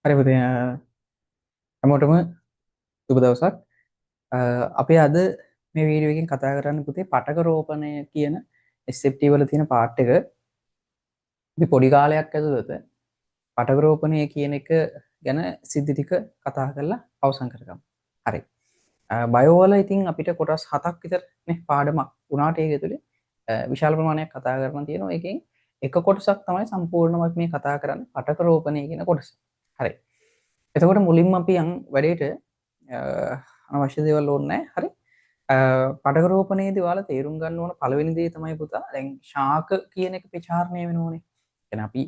හරි පුතේ හැමෝටම සුබ දවසක්. අපි අද මේ වීඩියෝ එකෙන් කතා කරන්න පුතේ පටක රෝපණය කියන SFT වල තියෙන පාර්ට් එක. අපි පොඩි කාලයක් ඇතුළත පටක රෝපණය කියන එක ගැන සිද්ධි ටික කතා කරලා අවසන් කරගමු. හරි. බයෝ වල ඉතින් අපිට කොටස් 7ක් විතර නේ පාඩමක් වුණාට ඒක ඇතුලේ විශාල ප්‍රමාණයක් කතා කරන්න තියෙනවා. ඒකෙන් එක කොටසක් තමයි සම්පූර්ණයෙන්ම මේ කතා කරන්නේ පටක රෝපණය කියන කොටස. හරි. එතකොට මුලින්ම අපි යන් වැඩේට අනවශ්‍ය දේවල් ඕනේ නැහැ. හරි. පටක රෝපණයේදී ඔයාලා තේරුම් ගන්න ඕන පළවෙනි දේ තමයි පුතා දැන් ශාක කියන එක ප්‍රචාරණය වෙනෝනේ. එහෙනම් අපි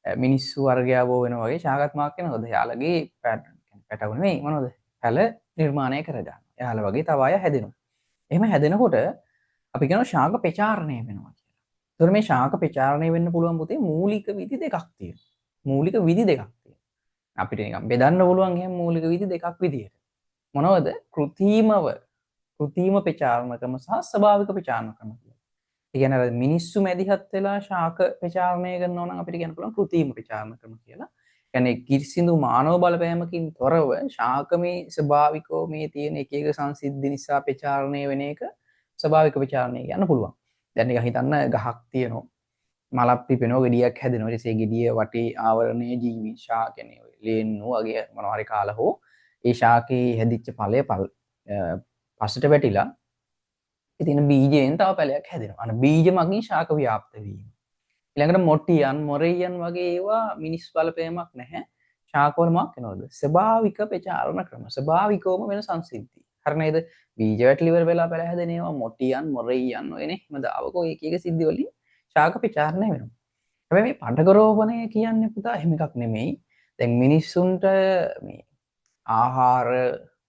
මිනිස්සු වර්ගයාවෝ වෙනවා වගේ ශාකාත්මක වෙනවද? එයාලගේ පැටවුන නෙමෙයි මොනවද? පැල නිර්මාණය කරගන්න. එයාලා වගේ තව අය හැදෙනවා. එහෙම හැදෙනකොට අපි කියනවා ශාක ප්‍රචාරණය වෙනවා කියලා. ඒතර මේ ශාක ප්‍රචාරණය වෙන්න පුළුවන් පුතේ මූලික විදි දෙකක් තියෙනවා. මූලික විදි දෙකක් තියෙනවා. අපිට නිකන් බෙදන්න පුළුවන් එහෙම මූලික විදි දෙකක් විදියට. මොනවද? කෘතිම ප්‍රචාරණ ක්‍රම සහ ස්වභාවික ප්‍රචාරණ ක්‍රම කියලා. ඒ කියන්නේ අර මිනිස්සු මැදිහත් වෙලා ශාක ප්‍රචාරණය කරනවා නම් අපිට කියන්න පුළුවන් කෘතිම ප්‍රචාරණ ක්‍රම කියලා. කියන්නේ කිසිදු මානව බලපෑමකින් තොරව ශාකමේ ස්වභාවිකව මේ තියෙන එක එක සංසිද්ධි නිසා ප්‍රචාරණය වෙන එක ස්වභාවික ප්‍රචාරණය කියන්න පුළුවන්. දැන් නිකන් හිතන්න ගහක් තියෙනවා. මලක් පිපෙනවා ගෙඩියක් හැදෙනවා. ඊට පස්සේ ගෙඩිය වටේ ආවරණයේ ජීවි ශාකනේ ඔය ලේන්නු වගේ මොනවා හරි කාලා හෝ ඒ ශාකේ හැදිච්ච ඵලය පස්සට වැටිලා ඉතින් බීජයෙන් තව පැලයක් හැදෙනවා. අන්න බීජ මගින් ශාක ව්‍යාප්ත වීම. ඊළඟට මොටියන්, මොරෙයන් වගේ ඒවා මිනිස් බලපෑමක් නැහැ. ශාකවල මොකක් වෙනවද? ස්වභාවික ප්‍රචාරණ ක්‍රම. ස්වභාවිකවම වෙන සංසිද්ධි. හරි නේද? බීජ වැටලි ඉවර වෙලා පැල හැදෙන ඒවා මොටියන්, මොරෙයන් ඔයනේ. මදාවක ඔය එක එක සිද්ධි වලින් ශාක ප්‍රචාරණය වෙනවා. හැබැයි මේ පටක රෝපණය කියන්නේ පුතා එහෙම එකක් නෙමෙයි. දැන් මිනිස්සුන්ට මේ ආහාර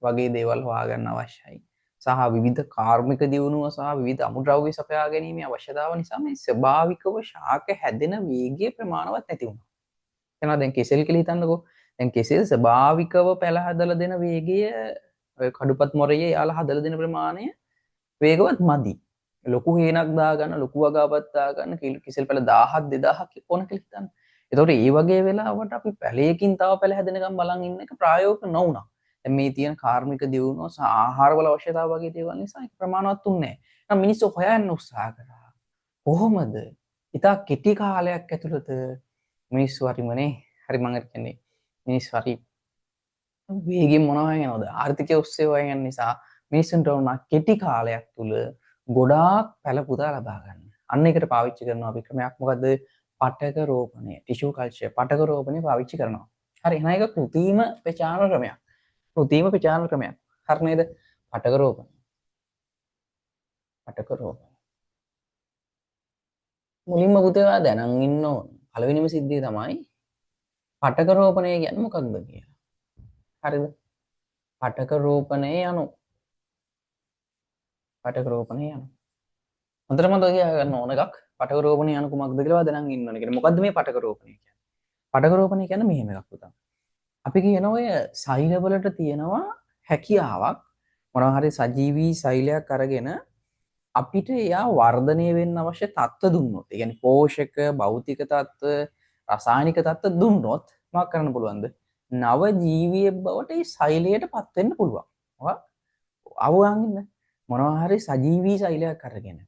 වගේ දේවල් හොයාගන්න අවශ්‍යයි. සහ විවිධ කාර්මික දියුණුව සහ විවිධ අමුද්‍රව්‍ය සපයා ගැනීමේ අවශ්‍යතාව නිසා මේ ස්වභාවිකව ශාක හැදෙන වේගය ප්‍රමාණවත් නැති වුණා. එහෙනම් දැන් කෙසෙල් කියලා හිතන්නකෝ. දැන් කෙසෙල් ස්වභාවිකව පැල හදලා දෙන වේගය ඔය කඩුපත් මොරයේ යාලා හදලා දෙන ප්‍රමාණය වේගවත් මදි. ලොකු හේනක් දාගන්න ලොකු වගාවක් දාගන්න කෙසෙල් පැල 1000ක් 2000ක් ඕන කියලා හිතන්න. එතකොට ඒ වගේ වෙලාවට අපි පැලයකින් තව පැල හැදෙනකම් බලන් ඉන්න එක ප්‍රායෝගික නොවුණා. දැන් මේ තියෙන කාර්මික දියුණුව සහ ආහාරවල අවශ්‍යතාව වගේ දේවල් නිසා ඒක ප්‍රමාණවත් උන්නේ නැහැ. එහෙනම් මිනිස්සු හොයන්න උත්සාහ කරා. කොහොමද? ඉතා කෙටි කාලයක් ඇතුළත මිනිස්සු හරිමනේ හරි මම කියන්නේ මිනිස්සු හරි වේගෙන් මොනවා යනවද? ආර්ථිකය ඔස්සේ හොයන නිසා මිනිස්සුන්ට උනා කෙටි කාලයක් තුල ගොඩාක් පැල පුදා ලබා ගන්න. අන්න ඒකට පාවිච්චි කරනවා අපි ක්‍රමයක් මොකද්ද? පටක රෝපණය, ටිෂු කල්චර් පටක රෝපණය පාවිච්චි කරනවා. හරි එහෙනම් ඒක කෘතිම ප්‍රචාරණ ක්‍රමයක්. කෘතිම ප්‍රචාරණ ක්‍රමයක්. හරි නේද? පටක රෝපණය. පටක රෝපණය. මුලින්ම පුතේවා දැනන් ඉන්න ඕන. පළවෙනිම සිද්ධිය තමයි පටක රෝපණය කියන්නේ මොකක්ද කියලා. හරිද? පටක රෝපණය යනු පටක රෝපණය යනු හොඳට මතක තියාගන්න ඕන එකක් පටක රෝපණය යනු කුමක්ද කියලා දැනන් ඉන්න ඕනේ. කියන්නේ මොකද්ද මේ පටක රෝපණය කියන්නේ? පටක රෝපණය කියන්නේ මෙහෙම එකක් පුතා. අපි කියන ඔය සෛලවලට තියෙනවා හැකියාවක් මොනවා හරි සජීවී සෛලයක් අරගෙන අපිට එයා වර්ධනය වෙන්න අවශ්‍ය තත්ත්ව දුන්නොත්, ඒ කියන්නේ පෝෂක, භෞතික තත්ත්ව, රසායනික තත්ත්ව දුන්නොත් මොකක් කරන්න පුළුවන්ද? නව ජීවියෙක් බවට ඒ සෛලයටපත් වෙන්න පුළුවන්. අවුවන් ඉන්න මොනවා හරි සජීවී සෛලයක් අරගෙන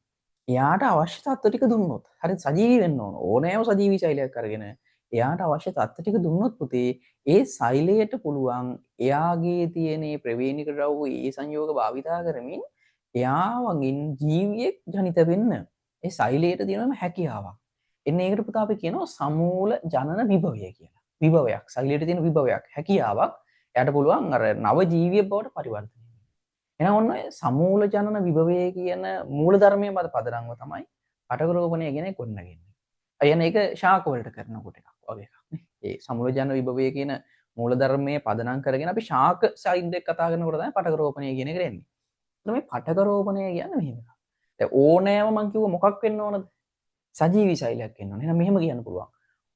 එයාට අවශ්‍ය තත්ත්ව ටික දුන්නොත්, හරි සජීවී වෙන්න ඕන ඕනෑම සජීවී සෛලයක් අරගෙන එයාට අවශ්‍ය තත්ත්ව ටික දුන්නොත් පුතේ ඒ සෛලයට පුළුවන් එයාගේ තියෙන ප්‍රවේණික ද්‍රව්‍ය ඒ සංයෝග භාවිතා කරමින් එයාවගින් ජීවියෙක් ජනිත වෙන්න ඒ සෛලයට තියෙනම හැකියාවක්. එන්නේ ඒකට පුතා අපි කියනවා සමූල ජනන විභවය කියලා. විභවයක් සෛලයට තියෙන විභවයක් හැකියාවක් එයාට පුළුවන් අර නව ජීවියෙක් බවට පරිවර්තනය වෙන්න. එහෙනම් ඔන්න ඔය සමූල ජනන විභවය කියන මූල ධර්මයේ මත පදනම්ව තමයි පටක රෝපණය කියන එක ගොඩනගන්නේ. අයන ඒක ශාක වලට කරනකොට එකක් වගේ එකක් නේ. ඒ සමූල ජනන විභවය කියන මූල ධර්මයේ පදනම් කරගෙන අපි ශාක සයිඩ් එක කතා කරනකොට තමයි පටක රෝපණය කියන එක එන්නේ. මේ පටක රෝපණය කියන්නේ මෙහෙම එකක්. දැන් ඕනෑම මං කිව්ව මොකක් වෙන්න ඕනද? සජීවී සෛලයක් වෙන්න ඕනේ. එහෙනම් මෙහෙම කියන්න පුළුවන්.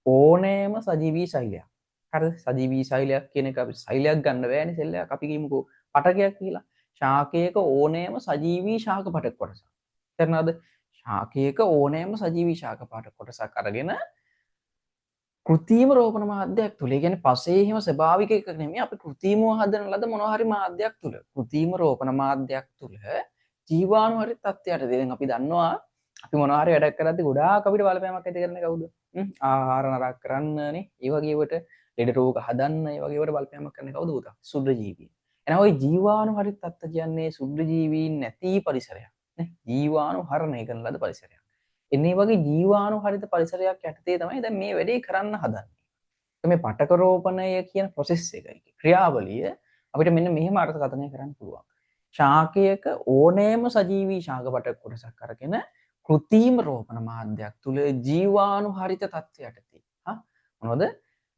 ඕනෑම සජීවී සෛලයක්. හරිද? සජීවී සෛලයක් කියන එක අපි සෛලයක් ගන්න බෑනේ සෙල්ලයක්. අපි කියමුකෝ පටකයක් කියලා. ශාකයක ඕනෑම සජීවී ශාක පටක කොටසක්. තේරෙනවද? ශාකයක ඕනෑම සජීවී ශාක පටක කොටසක් අරගෙන කෘතිම රෝපණ මාධ්‍යයක් තුළ. ඒ කියන්නේ පසේ එහෙම ස්වභාවික එකක් නෙමෙයි. අපි කෘතිමව හදන ලද මොනවා හරි මාධ්‍යයක් තුළ. කෘතිම රෝපණ මාධ්‍යයක් තුළ ජීවාණු හරි තත්ත්වයට දැන් අපි දන්නවා අපි මොනවා හරි වැඩක් කරද්දී ගොඩාක් අපිට බලපෑමක් ඇති කරන කවුද? ආහාර නරක කරන්නනේ. ඒ වගේ වට ලෙඩ රෝග හදන්න ඒ වගේ වට බලපෑමක් කරන කවුද පුතා? සුද්ධ ජීවීන්. එහෙනම් ওই ජීවාණු හරි තත්ත්ව කියන්නේ සුද්ධ ජීවීන් නැති පරිසරයක්. නේ? ජීවාණු හරණය කරන ලද පරිසරයක්. එන්නේ වගේ ජීවාණු හරිත පරිසරයක් යටතේ තමයි දැන් මේ වැඩේ කරන්න හදන්නේ. මේ පටක රෝපණය කියන ප්‍රොසෙස් එකයි ක්‍රියාවලිය අපිට මෙන්න මෙහෙම අර්ථකථනය කරන්න පුළුවන්. ශාකයක ඕනෑම සජීවී ශාක පටක කොටසක් අරගෙන කෘතිම රෝපණ මාධ්‍යයක් තුල ජීවාණු හරිත තත්ත්වයටදී මොනවද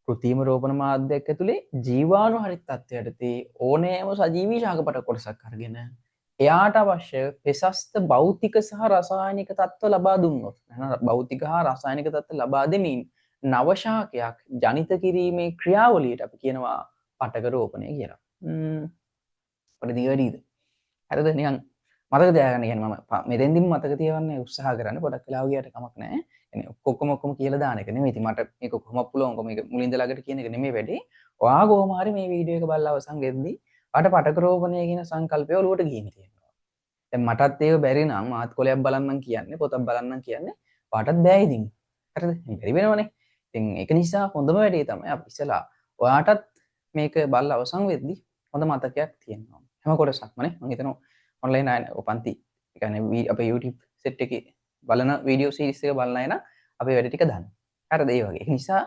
කෘතිම රෝපණ මාධ්‍යයක් ඇතුලේ ජීවාණු හරිත තත්ත්වයටදී ඕනෑම සජීවී ශාක පටක කොටසක් අරගෙන එයාට අවශ්‍ය පෙසස්ත භෞතික සහ රසායනික තත්ත්ව ලබා දුන්නොත් භෞතික හා රසායනික තත්ත්ව ලබා දෙමින් නවශාකයක් ජනිත කිරීමේ ක්‍රියාවලියට අපි කියනවා පටක රෝපණය කියලා. පරිදිවැඩීද? හරිද? නිකන් මතක තියාගන්න කියන්නේ මම මෙතෙන්දිම මතක තියාගන්න උත්සාහ කරන්නේ පොඩක් වෙලාව ගියට කමක් නැහැ. يعني ඔක්කොම කියලා දාන එක නෙමෙයි. ඉතින් මට මේක කොහොමද පුළුවන් මේක මුලින්ද ළඟට කියන එක නෙමෙයි වැඩේ. ඔයා කොහොම හරි මේ වීඩියෝ එක බලලා අවසන් වෙද්දී ඔයාට පටක රෝපණය කියන සංකල්පය ඔලුවට ගිහින් තියෙනවා. දැන් මටත් ඒක බැරි නම් මාත් කොලයක් බලන්නම් කියන්නේ පොතක් බලන්නම් කියන්නේ ඔයාටත් බෑ ඉතින්. හරිද? බැරි වෙනවනේ. ඉතින් ඒක නිසා හොඳම වැඩේ තමයි අපි ඉස්සලා ඔයාටත් මේක බලලා අවසන් වෙද්දී හොඳ මතකයක් තියෙනවා. හැම කොටසක්මනේ මම හිතනවා ඔන්ලයින් අය පන්ති ඒ කියන්නේ අපේ YouTube සෙට් එකේ බලන වීඩියෝ සීරීස් එක බලන අය නම් අපේ වැඩ ටික දාන්න. හරිද? ඒ වගේ. ඒ නිසා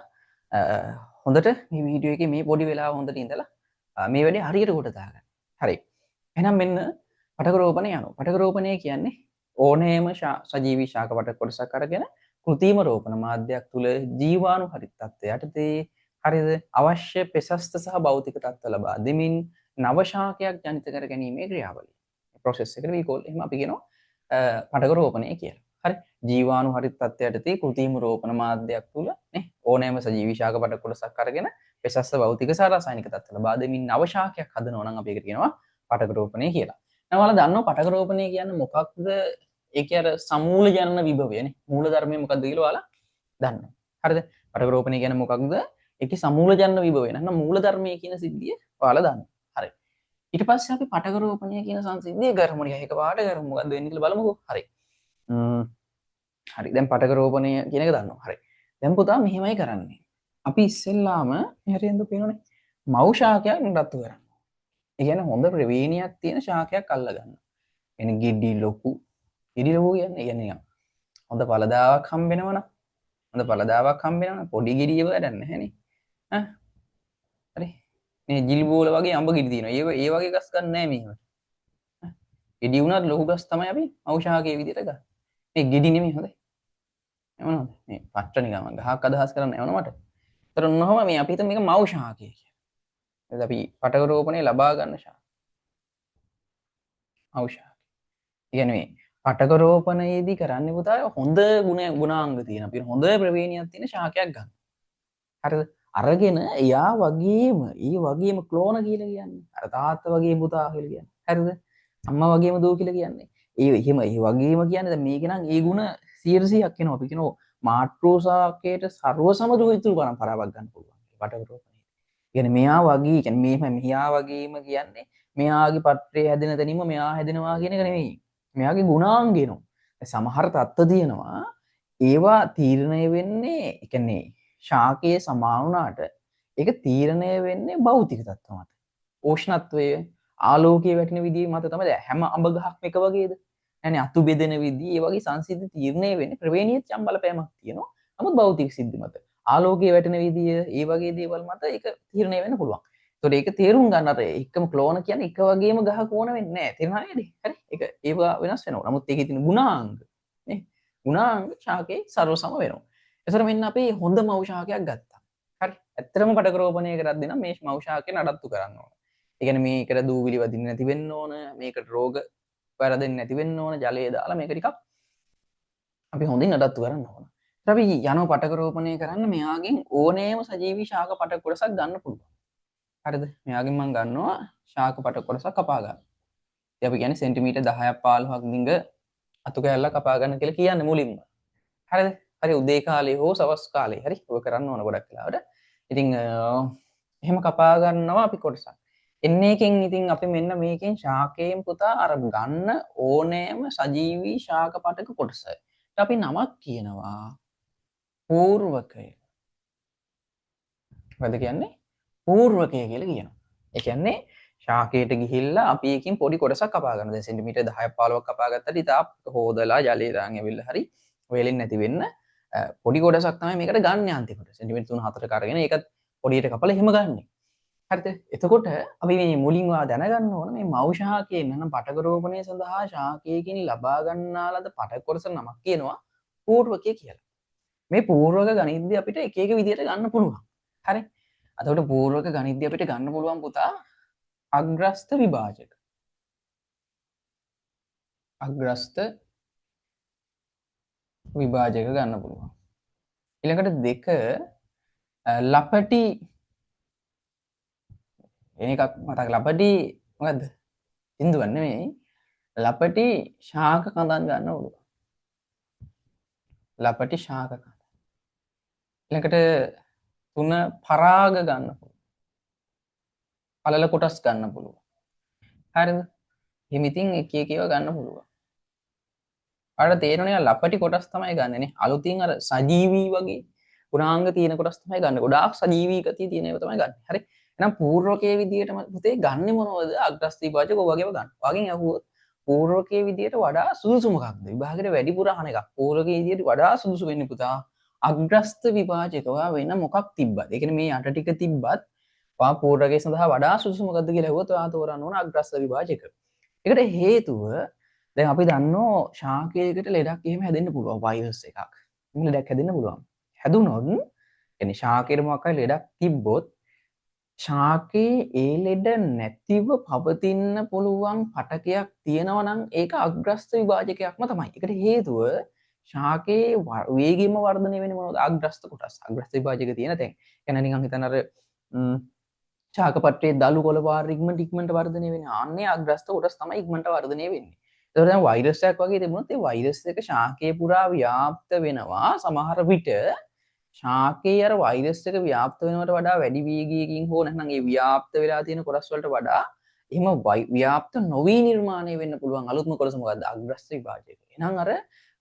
හොඳට මේ වීඩියෝ එකේ මේ පොඩි වෙලාව හොඳට ඉඳලා මේ වැඩේ හරියට කොට දාගන්න. හරි. එහෙනම් මෙන්න පටක රෝපණය යනවා. පටක රෝපණය කියන්නේ ඕනෑම සජීවී ශාක පටක කොටසක් අරගෙන කෘතිම රෝපණ මාධ්‍යයක් තුල ජීවාණු හරිත තත්ත්වයටදී හරිද අවශ්‍ය පෙසස්ත සහ භෞතික තත්ත්ව ලබා දෙමින් නව ශාකයක් ජනිත කර ගැනීමේ ක්‍රියාවලිය. ප්‍රොසෙස් එකට we call එහෙම අපි කියනවා පටක රෝපණය කියලා. හරි. ජීවාණු හරිත තත්ත්වයටදී කෘතිම රෝපණ මාධ්‍යයක් තුල නේ ඕනෑම සජීවී ශාක පටක කොටසක් අරගෙන පෙසස්ත භෞතික සහ රසායනික තත්ත්ව ලබා දෙමින් නව ශාකයක් හදනවා නම් අපි ඒකට කියනවා පටක රෝපණය කියලා. දැන් ඔයාලා දන්නවා පටක රෝපණය කියන්නේ මොකක්ද? ඒක අර සමූල ජනන විභවයනේ. මූල ධර්මය මොකක්ද කියලා ඔයාලා දන්නවා. හරිද? පටක රෝපණය කියන්නේ මොකක්ද? ඒකේ සමූල ජනන විභවය. නැත්නම් මූල ධර්මයේ කියන සිද්ධිය ඔයාලා දන්නවා. හරි. ඊට පස්සේ අපි පටක රෝපණය කියන සංසිද්ධිය කරමු. ඒක පාට කරමු. මොකද්ද වෙන්නේ කියලා බලමුකෝ. හරි. හරි. දැන් පටක රෝපණය කියන එක දන්නවා. හරි. දැන් පුතා මෙහෙමයි කරන්නේ. අපි ඉස්සෙල්ලාම මෙහෙරින්ද පේනෝනේ. මව් ශාකයක් නඩත්තු කරනවා. ඒ කියන්නේ හොඳ ප්‍රවේණියක් තියෙන ශාකයක් අල්ල ගන්නවා. එන ගෙඩි ලොකු ගෙඩි ලොකු කියන්නේ හොඳ පළදාවක් හම්බෙනවනම් හොඳ පළදාවක් හම්බෙනවනම් පොඩි ගෙඩිය වැඩක් නැහැනේ. හරි. මේ ජිල් බෝල වගේ අඹ ගෙඩි තියෙනවා. ඒ වගේ ගස් ගන්න නැහැ මේවට. ගෙඩි වුණත් ලොකු ගස් තමයි අපි මව් ශාකයේ විදිහට ගන්න. මේ ගෙඩි නෙමෙයි හොඳයි. එවනවද? මේ පට්ට නිකන් ගහක් අදහස් කරන්න එවන මට. ඒතර නොහම මේ අපි හිතමු මේක මව් ශාකය කියලා. එතකොට අපි පටක රෝපණය ලබා ගන්න ශාක. මව් ශාක. ඒ කියන්නේ මේ පටක රෝපණයේදී කරන්නේ පුතා හොඳ ගුණාංග තියෙන අපි හොඳ ප්‍රවේණියක් තියෙන ශාකයක් ගන්න. හරිද? අරගෙන එයා වගේම ක්ලෝන කියලා කියන්නේ. අර තාත්තා වගේම පුතා කියලා කියන්නේ. හරිද? අම්මා වගේම දූ කියලා කියන්නේ. ඒ වගේම කියන්නේ දැන් මේක නම් ඒ ගුණ 100%ක් එනවා. අපි කියනවා මාට්‍රෝසාකයට ਸਰව සමදු විතුරු පරම්පරාවක් ගන්න පුළුවන්. පටක රෝපණය. කියන්නේ මෙයා වගේ කියන්නේ මෙයා වගේම කියන්නේ මෙයාගේ පත්‍රය හැදෙන තැනින්ම මෙයා හැදෙනවා කියන එක නෙමෙයි. මෙයාගේ ගුණාංගයනෝ. සමහර තත්ත්ව තියෙනවා ඒවා තීරණය වෙන්නේ ඒ කියන්නේ ශාකයේ සමාන වුණාට ඒක තීරණය වෙන්නේ භෞතික තත්ත්ව මත. උෂ්ණත්වය, ආලෝකයේ වැටෙන විදිහ මත තමයි හැම අඹ ගහක්ම එක වගේද? නැන්නේ අතු බෙදෙන විදිහ ඒ වගේ සංසිද්ධි තීරණය වෙන්නේ ප්‍රවේණීය යම් බලපෑමක් තියෙනවා. නමුත් භෞතික සිද්ධි මත. ආලෝකයේ වැටෙන විදිය ඒ වගේ දේවල් මත ඒක තීරණය වෙන්න පුළුවන්. ඒතකොට ඒක තේරුම් ගන්න අර එකම ක්ලෝන කියන්නේ එක වගේම ගහක ඕන වෙන්නේ නැහැ. තේරුණා නේද? හරි. ඒක ඒවා වෙනස් වෙනවා. නමුත් ඒකේ තියෙන ගුණාංග නේ. ගුණාංග ශාකේ ਸਰව සම වෙනවා. ඒතර මෙන්න අපි හොඳ මව් ශාකයක් ගත්තා. හරි. ඇත්තටම පටක රෝපණය කරද්දී නම් මේ මව් ශාකේ නඩත්තු කරන්න ඕන. ඒ කියන්නේ මේකට දූවිලි වදින්න නැති වෙන්න ඕන. මේකට රෝග වැරදෙන්නේ නැති වෙන්න ඕන. ජලය දාලා මේක ටිකක් අපි හොඳින් නඩත්තු කරන්න ඕන. අපි යනවා පටක රෝපණය කරන්න මෙයාගෙන් ඕනෑම සජීවී ශාක පටක කොටසක් ගන්න පුළුවන්. හරිද? මෙයාගෙන් මම ගන්නවා ශාක පටක කොටසක් කපා ගන්න. ඉතින් අපි කියන්නේ සෙන්ටිමීටර් 10ක් 15ක් දිග අතු කැල්ලක් කපා ගන්න කියලා කියන්නේ මුලින්ම. හරිද? හරි උදේ කාලේ හෝ සවස් කාලේ හරි ඔය කරන්න ඕන ගොඩක් වෙලාවට. ඉතින් එහෙම කපා ගන්නවා අපි කොටසක්. එන්න එකෙන් ඉතින් අපි මෙන්න මේකෙන් ශාකයෙන් පුතා අර ගන්න ඕනෑම සජීවී ශාක පටක කොටස. අපි නමක් කියනවා පූර්වකය. මොකද කියන්නේ? පූර්වකය කියලා කියනවා. ඒ කියන්නේ ශාකයට ගිහිල්ලා අපි එකකින් පොඩි කොටසක් කපා ගන්න. දැන් සෙන්ටිමීටර් 10ක් 15ක් කපා ගත්තට ඉතාල හොදලා ජලයේ දාන් ඇවිල්ලා හරි වේලෙන්නේ නැති වෙන්න පොඩි කොටසක් තමයි මේකට ගන්න අන්තිමට. සෙන්ටිමීටර් 3-4ක අරගෙන ඒකත් පොඩියට කපලා එහෙම ගන්නෙ. හරිද? එතකොට අපි මේ මුලින්ම දැනගන්න ඕන මේ මව් ශාකයෙන් නම් පටක රෝපණය සඳහා ශාකයකින් ලබා ගන්නා ලද පටක කොටස නමක් කියනවා පූර්වකය කියලා. මේ පූර්වක ගණිතය අපිට එක එක විදිහට ගන්න පුළුවන්. හරි? එතකොට පූර්වක ගණිතය අපිට ගන්න පුළුවන් පුතා අග්‍රස්ත විභාජක. අග්‍රස්ත විභාජක ගන්න පුළුවන්. ඊළඟට දෙක ලපටි එකක් මතක ලපටි මොකද්ද? බිඳුවක් නෙමෙයි. ලපටි ශාක කඳන් ගන්න පුළුවන්. ලපටි ශාක කඳන්. ඊළඟට තුන පරාග ගන්න පුළුවන්. පළල කොටස් ගන්න පුළුවන්. හරිද? එහෙම ඉතින් එක එක ඒවා ගන්න පුළුවන්. අර තේරෙනවා ලපටි කොටස් තමයි ගන්නනේ. අලුතින් අර සජීවී වගේ ගුණාංග තියෙන කොටස් තමයි ගන්න. ගොඩාක් සජීවී ගතිය තියෙන ඒවා තමයි ගන්න. හරි? එහෙනම් පූර්වකයේ විදියටම පුතේ ගන්නෙ මොනවද? අග්‍රස්ත විභාජක ඔය වගේම ගන්න. වගෙන් අහුවොත් පූර්වකයේ විදියට වඩා සුදුසු මොකක්ද? විභාගෙට වැඩිපුර අහන එකක්. පූර්වකයේ විදියට වඩා සුදුසු වෙන්නේ පුතා අග්‍රස්ත විභාජක. ඔයා වෙන මොකක් තිබ්බද? ඒ කියන්නේ මේ යට ටික තිබ්බත් ඔයා පූර්වකයේ සඳහා වඩා සුදුසු මොකක්ද කියලා අහුවොත් ඔයා තෝරන්න ඕන අග්‍රස්ත විභාජක. ඒකට හේතුව දැන් අපි දන්නෝ ශාකයකට ලෙඩක් එහෙම හැදෙන්න පුළුවන් වෛරස් එකක්. එහෙම ලෙඩක් හැදෙන්න පුළුවන්. හැදුනොත් يعني ශාකයේ මොකක් හරි ලෙඩක් තිබ්බොත් ශාකයේ ඒ ලෙඩ නැතිව පවතින්න පුළුවන් පටකයක් තියෙනවා නම් ඒක අග්‍රස්ත විභාජකයක්ම තමයි. ඒකට හේතුව ශාකයේ වේගයෙන්ම වර්ධනය වෙන්නේ මොනවද? අග්‍රස්ත කොටස්. අග්‍රස්ත විභාජක තියෙන තැන්. يعني නිකන් හිතන්න අර ශාක පත්‍රයේ දළු කොළ පාර ඉක්මනට වර්ධනය වෙන්නේ. අන්නේ අග්‍රස්ත කොටස් තමයි ඉක්මනට වර්ධනය වෙන්නේ. ඒතකොට දැන් වෛරස් එකක් වගේ තිබුණොත් ඒ වෛරස් එක ශාකයේ පුරා ව්‍යාප්ත වෙනවා. සමහර විට ශාකයේ අර වෛරස් එක ව්‍යාප්ත වෙනවට වඩා වැඩි වේගයකින් හෝ නැත්නම් ඒ ව්‍යාප්ත වෙලා තියෙන කොටස් වලට වඩා එහෙම ව්‍යාප්ත නොවි නිර්මාණය වෙන්න පුළුවන් අලුත්ම කොටස මොකද්ද? අග්‍රස්ත විභාජක. එහෙනම් අර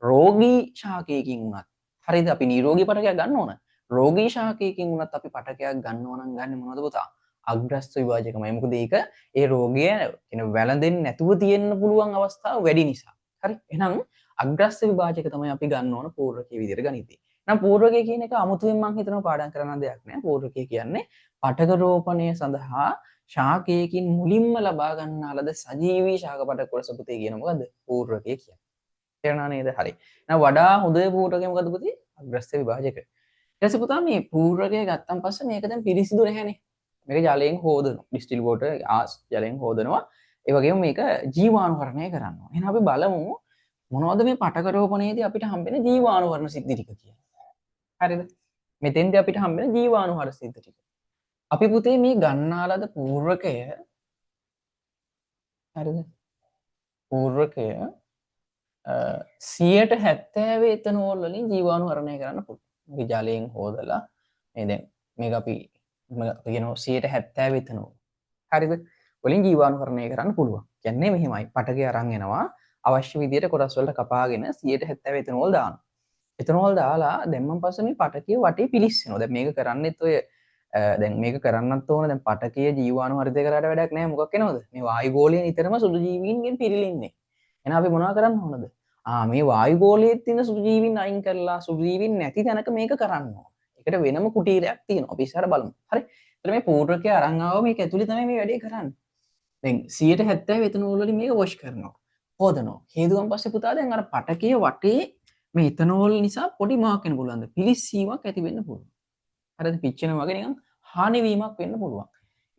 රෝගී ශාකයකින් උනත් හරිද අපි නිරෝගී පටකයක් ගන්න ඕන. රෝගී ශාකයකින් උනත් අපි පටකයක් ගන්නවා නම් ගන්න මොනවද පුතා? අග්‍රස්ත විභාජකමයි. මොකද ඒක ඒ රෝගය කියන වැළඳෙන්නේ නැතුව තියෙන්න පුළුවන් අවස්ථාව වැඩි නිසා. හරි? එහෙනම් අග්‍රස්ත විභාජක තමයි අපි ගන්න ඕන පූර්වකයේ විදිහට ගනිතේ. නම් පූර්වකය කියන එක අමුතුවෙන් මම හිතනවා පාඩම් කරන්න දෙයක් නෑ. පූර්වකය කියන්නේ පටක රෝපණය සඳහා ශාකයකින් මුලින්ම ලබා ගන්නා ලද සජීවී ශාක පටක කොටස පුතේ කියන මොකද්ද? පූර්වකය කියන්නේ. තේරුණා නේද? හරි. එහෙනම් වඩා හොඳ පූර්වකය මොකද්ද පුතේ? අග්‍රස්ත විභාජක. ඊට පස්සේ පුතා මේ පූර්වකය ගත්තන් පස්සේ මේක දැන් පිරිසිදු නැහැනේ. මේක ජලයෙන් හොදනවා. ඩිස්ටිල් වෝටර් ජලයෙන් හොදනවා. ඒ වගේම මේක ජීවාණුකරණය කරනවා. එහෙනම් අපි බලමු මොනවද මේ පටක රෝපණයේදී අපිට හම්බෙන ජීවාණුකරණ සිද්ධි ටික කියලා. හරිද? මෙතෙන්දී අපිට හම්බෙන ජීවාණුහර සිද්ධි ටික. අපි පුතේ මේ ගන්නාලද පූර්වකය හරිද? පූර්වකය 170 එතනෝල් වලින් ජීවාණුහරණය කරන්න පුළුවන්. මේ ජලයෙන් හොදලා මේ දැන් මේක අපි කියනවා 170 එතනෝල්. හරිද? වලින් ජීවාණුහරණය කරන්න පුළුවන්. කියන්නේ මෙහෙමයි. පටකය අරන් එනවා අවශ්‍ය විදියට කොටස් වලට කපාගෙන 170 එතනෝල් දානවා. එතනෝල් දාලා දැම්මන් පස්සේ මේ පටකය වටේ පිලිස්සෙනවා. දැන් මේක කරන්නෙත් ඔය දැන් මේක කරන්නත් ඕන දැන් පටකය ජීවාණු හරිතය කරාට වැඩක් නැහැ. මොකක් වෙනවද? මේ වායුගෝලයේ නිතරම සුදු ජීවීන්ගෙන් පිරීලින්නේ. එහෙනම් අපි මොනවද කරන්න ඕනද? මේ වායුගෝලයේ තියෙන සුදු ජීවීන් අයින් කරලා සුදු ජීවීන් නැති තැනක මේක කරන්න ඕන. ඒකට වෙනම කුටීරයක් තියෙනවා. අපි ඉස්සරහ බලමු. හරි? එතකොට මේ පූර්වකය අරන් ආවම මේක ඇතුලේ තමයි මේ වැඩේ කරන්නේ. දැන් 170 එතනෝල් වලින් මේක වොෂ් කරනවා. හොදනවා. හේදුවන් පස්සේ පුතා දැන් අර පටකයේ වටේ මේ ඉතනෝල් නිසා පොඩි මාක් වෙන්න පුළුවන්ද? පිලිස්සීමක් ඇති වෙන්න පුළුවන්. හරිද? පිච්චෙනවා වගේ නිකන් හානි වීමක් වෙන්න පුළුවන්.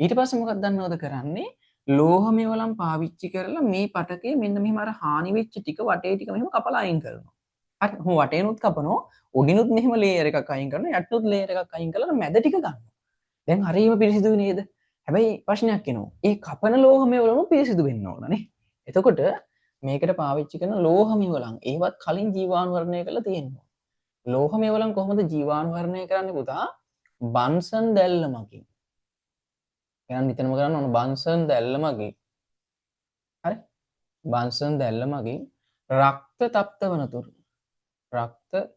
ඊට පස්සේ මොකක්ද දන්නවද කරන්නේ? ලෝහමය වලම් පාවිච්චි කරලා මේ පටකේ මෙන්න මෙහෙම අර හානි වෙච්ච ටික වටේ ටික මෙහෙම කපලා අයින් කරනවා. හරි. හො වටේනොත් කපනවා. උඩිනුත් මෙහෙම ලේයර් එකක් අයින් කරනවා. යටිනුත් ලේයර් එකක් අයින් කරලා මැද ටික ගන්නවා. දැන් හරියම පිරිසිදු නේද? හැබැයි ප්‍රශ්නයක් එනවා. ඒ කපන ලෝහමය වලම පිරිසිදු වෙන්න ඕන නේ. එතකොට මේකට පාවිච්චි කරන ලෝහමය වලන් ඒවත් කලින් ජීවාණුවරණය කරලා තියෙනවා. ලෝහමය වලන් කොහොමද ජීවාණුහරණය කරන්නේ පුතා? බන්සන් දැල්ල මගින්. එහෙනම් නිතරම කරන්න ඕන බන්සන් දැල්ල මගින්. හරි? බන්සන් දැල්ල මගින් රක්ත තප්ත වනතුරු රක්ත